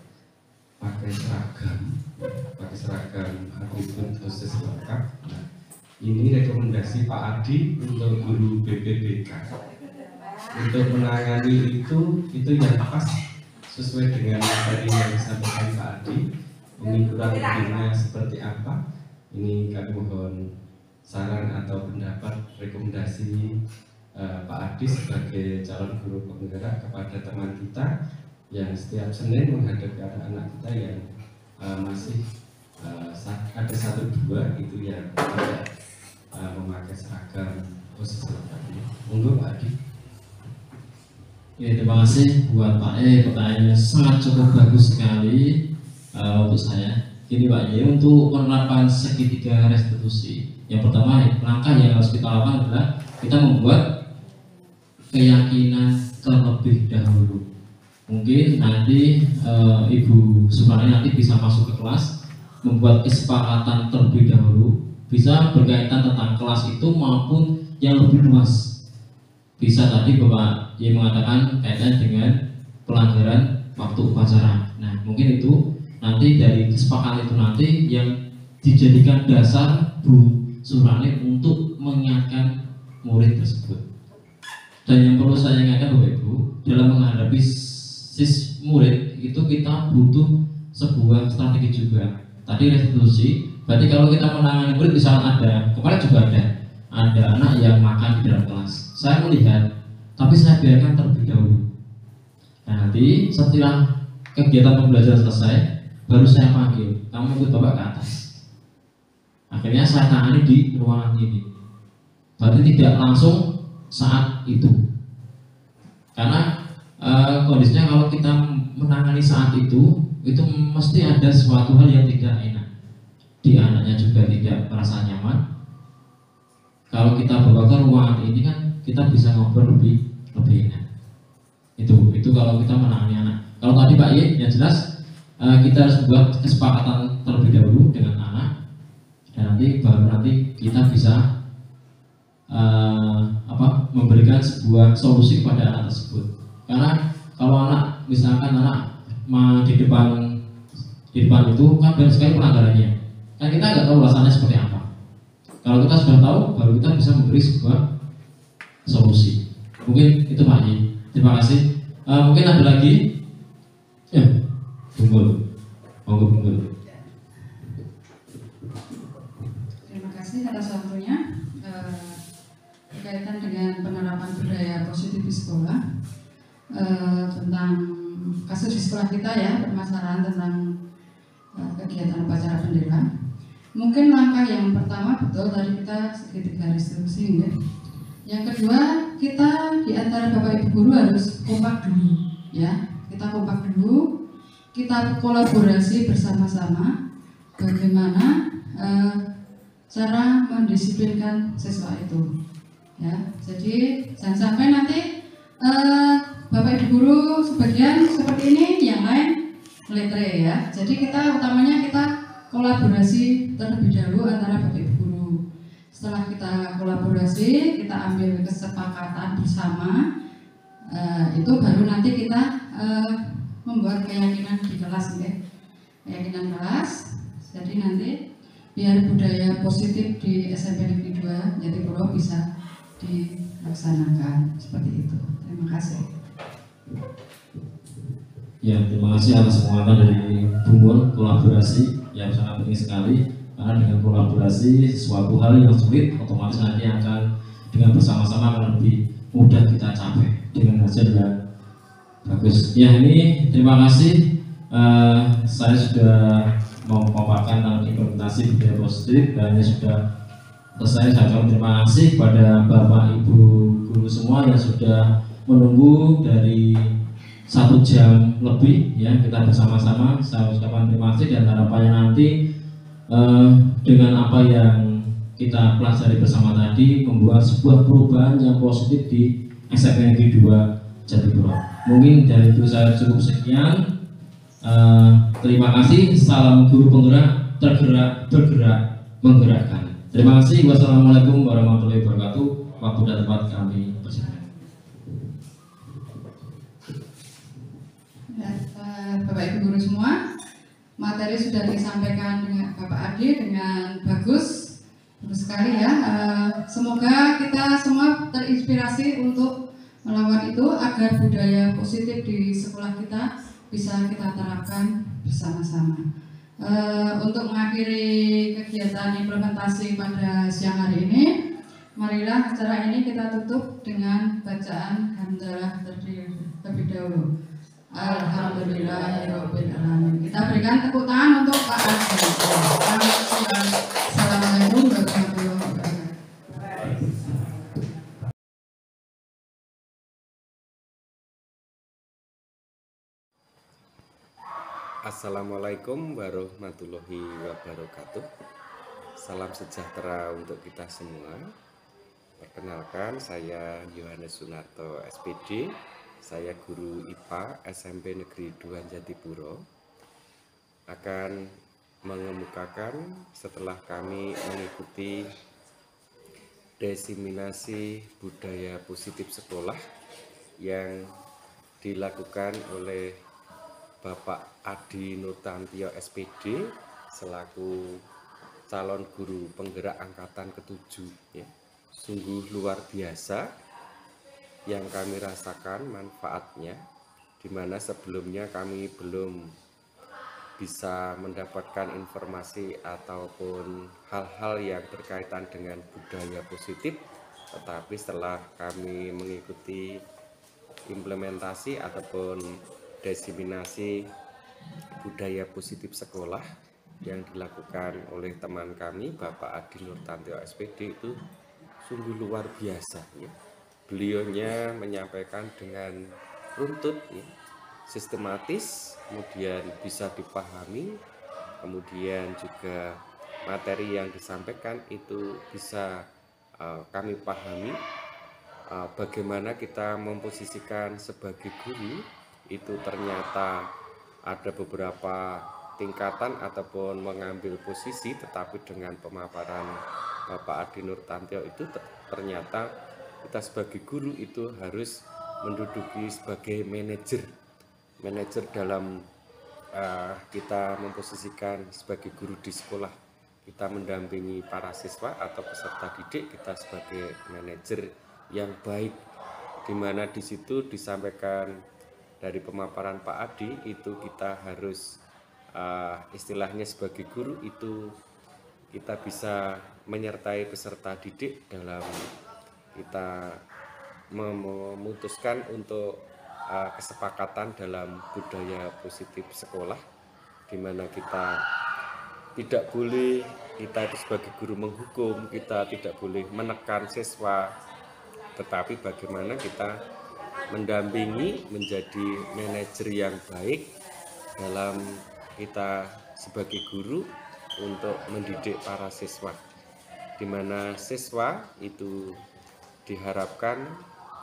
S6: pakai seragam atribut khusus lengkap. Nah, ini rekomendasi Pak Adi untuk guru BPBK untuk menangani itu yang pas sesuai dengan materi yang disampaikan Pak Adi. Ini kurang lebihnya seperti apa? Ini kami mohon saran atau pendapat rekomendasi Pak Adi sebagai calon guru penggerak kepada teman kita yang setiap Senin menghadapi anak-anak kita yang masih ada 1-2 itu yang tidak memakai seragam khusus lengkap. Monggo Pak Adi.
S2: Ya, terima kasih buat Pak E, pertanyaannya sangat cukup bagus sekali untuk saya. Gini Pak Y, untuk penerapan segitiga restitusi, yang pertama langkah yang harus kita lakukan adalah kita membuat keyakinan terlebih dahulu. Mungkin nanti Ibu Suprani nanti bisa masuk ke kelas, membuat kesepakatan terlebih dahulu, bisa berkaitan tentang kelas itu maupun yang lebih luas. Bisa tadi Bapak Y mengatakan kaitan dengan pelanggaran waktu upacara. Nah, mungkin itu nanti dari kesepakatan itu nanti yang dijadikan dasar Bu Suprani untuk mengingatkan murid tersebut. Dan yang perlu saya ingatkan Bapak Ibu, dalam menghadapi murid itu kita butuh sebuah strategi juga. Tadi restitusi, berarti kalau kita menangani murid misalnya kemarin juga ada anak yang makan di dalam kelas. Saya melihat, tapi saya biarkan terlebih dahulu. Nah, nanti setelah kegiatan pembelajaran selesai, baru saya panggil, kamu ikut Bapak ke atas. Akhirnya saya tangani di ruangan ini. Berarti tidak langsung saat itu, karena kondisinya kalau kita menangani saat itu mesti ada suatu hal yang tidak enak. Di anaknya juga tidak merasa nyaman. Kalau kita bawa ke ruangan ini kan kita bisa ngobrol lebih enak. Itu kalau kita menangani anak. Kalau tadi Pak Ye, yang jelas kita harus buat kesepakatan terlebih dahulu dengan anak, dan baru nanti kita bisa memberikan sebuah solusi kepada anak tersebut. Karena kalau anak, misalkan anak di depan itu kan banyak sekali pelanggarannya, kan kita nggak tahu alasannya seperti apa. Kalau kita sudah tahu, baru kita bisa memberi sebuah solusi. Mungkin itu Pak Ye. Terima kasih. Mungkin ada lagi? Ya, Bunggul. Monggo Bunggul.
S1: Terima kasih atas waktunya. Berkaitan dengan penerapan budaya positif di sekolah, tentang kasus di sekolah kita ya, permasalahan tentang kegiatan upacara bendera. Mungkin langkah yang pertama betul tadi kita sedikit garis terusin ya. Yang kedua, kita di antara Bapak Ibu guru harus kompak dulu ya. Kita kompak dulu, kita kolaborasi bersama-sama bagaimana cara mendisiplinkan siswa itu. Ya, jadi jangan sampai nanti Bapak Ibu guru sebagian seperti ini, yang lain meletre ya. Jadi kita utamanya kita kolaborasi terlebih dahulu antara Bapak Ibu guru. Setelah kita kolaborasi, kita ambil kesepakatan bersama, itu baru nanti kita membuat keyakinan di kelas ya. Keyakinan kelas. Jadi nanti biar budaya positif di SMP Negeri 2 Jatipuro bisa dilaksanakan seperti itu. Terima kasih.
S2: Ya, terima kasih atas penguatan dari Bunggul. Kolaborasi yang sangat penting sekali, karena dengan kolaborasi sesuatu hal yang sulit otomatis nanti akan dengan bersama-sama akan lebih mudah kita capai dengan hasil yang bagus. Ya, ini terima kasih. Saya sudah mau memaparkan tentang implementasi budaya positif dan ini sudah selesai. Saya ucapkan terima kasih kepada Bapak Ibu guru semua yang sudah menunggu dari 1 jam lebih ya, kita bersama-sama. Saya ucapkan terima kasih dan harapannya nanti dengan apa yang kita pelajari bersama tadi membuat sebuah perubahan yang positif di SMP Negeri 2 Jatipuro. Mungkin dari itu saya cukup sekian. Terima kasih. Salam guru penggerak, tergerak, bergerak, menggerakkan. Terima kasih. Wassalamualaikum warahmatullahi wabarakatuh. Waktu dan tempat kami persilakan.
S1: Ya, Bapak Ibu guru semua, materi sudah disampaikan dengan Bapak Adi dengan bagus sekali ya. Semoga kita semua terinspirasi untuk melakukan itu agar budaya positif di sekolah kita bisa kita terapkan bersama-sama. Untuk mengakhiri kegiatan implementasi pada siang hari ini, marilah acara ini kita tutup dengan bacaan hamdalah terlebih dahulu. Alhamdulillahirabbil alamin. Kita berikan tepuk tangan untuk Pak Adi. Assalamualaikum warahmatullahi wabarakatuh.
S3: Assalamualaikum warahmatullahi wabarakatuh. Salam sejahtera untuk kita semua. Perkenalkan, saya Yohanes Sunarto SPD. Saya guru IPA SMP Negeri 2 Jatipuro. Akan mengemukakan setelah kami mengikuti diseminasi budaya positif sekolah yang dilakukan oleh Bapak Adi Nurtantio SPD selaku calon guru penggerak angkatan ke-7 ya. Sungguh luar biasa yang kami rasakan manfaatnya, di mana sebelumnya kami belum bisa mendapatkan informasi ataupun hal-hal yang berkaitan dengan budaya positif, tetapi setelah kami mengikuti implementasi ataupun diseminasi budaya positif sekolah yang dilakukan oleh teman kami Bapak Adi Nurtantio SPD itu sungguh luar biasa ya. Beliaunya menyampaikan dengan runtut ya, sistematis, kemudian bisa dipahami, kemudian juga materi yang disampaikan itu bisa kami pahami. Bagaimana kita memposisikan sebagai guru itu ternyata ada beberapa tingkatan ataupun mengambil posisi, tetapi dengan pemaparan Bapak Adi Nurtantio itu ternyata kita sebagai guru itu harus menduduki sebagai manajer dalam kita memposisikan sebagai guru di sekolah, kita mendampingi para siswa atau peserta didik kita sebagai manajer yang baik, di mana di situ disampaikan dari pemaparan Pak Adi itu kita harus istilahnya sebagai guru itu kita bisa menyertai peserta didik dalam kita memutuskan untuk kesepakatan dalam budaya positif sekolah, di mana kita tidak boleh, kita itu sebagai guru menghukum, kita tidak boleh menekan siswa, tetapi bagaimana kita mendampingi menjadi manajer yang baik dalam kita sebagai guru untuk mendidik para siswa, di mana siswa itu diharapkan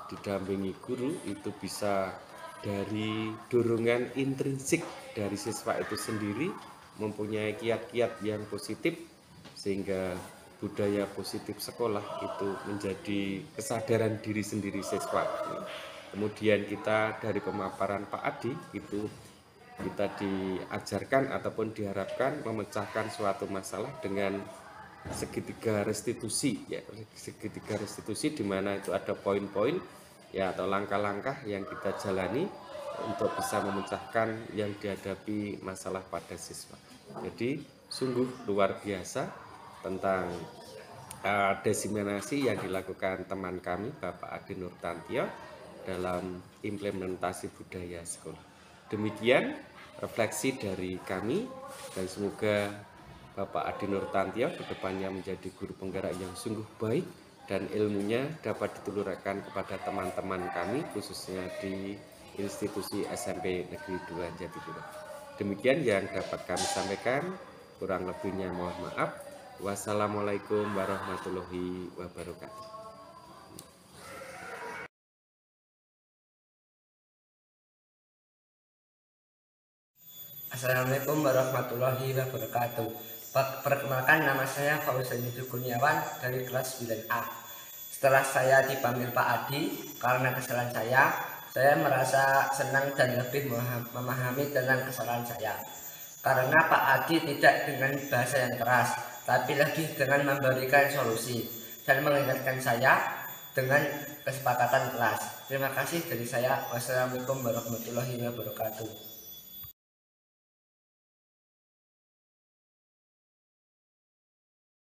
S3: didampingi guru itu bisa dari dorongan intrinsik dari siswa itu sendiri mempunyai kiat-kiat yang positif, sehingga budaya positif sekolah itu menjadi kesadaran diri sendiri siswa. Kemudian kita dari pemaparan Pak Adi itu kita diajarkan ataupun diharapkan memecahkan suatu masalah dengan segitiga restitusi ya, segitiga restitusi di mana itu ada poin-poin ya atau langkah-langkah yang kita jalani untuk bisa memecahkan yang dihadapi masalah pada siswa. Jadi sungguh luar biasa tentang diseminasi yang dilakukan teman kami Bapak Adi Nurtantio dalam implementasi budaya sekolah. Demikian refleksi dari kami, dan semoga Bapak Adi Nurtantio kedepannya menjadi guru penggerak yang sungguh baik dan ilmunya dapat ditulurkan kepada teman-teman kami khususnya di institusi SMP Negeri 2 Jatibura. Demikian yang dapat kami sampaikan, kurang lebihnya mohon maaf. Wassalamualaikum warahmatullahi wabarakatuh.
S5: Assalamualaikum warahmatullahi wabarakatuh. Perkenalkan, nama saya Fauzan Kurniawan dari kelas 9A. Setelah saya dipanggil Pak Adi karena kesalahan saya merasa senang dan lebih memahami tentang kesalahan saya. Karena Pak Adi tidak dengan bahasa yang keras, tapi lebih dengan memberikan solusi dan mengingatkan saya dengan kesepakatan kelas. Terima kasih dari saya. Wassalamualaikum warahmatullahi wabarakatuh.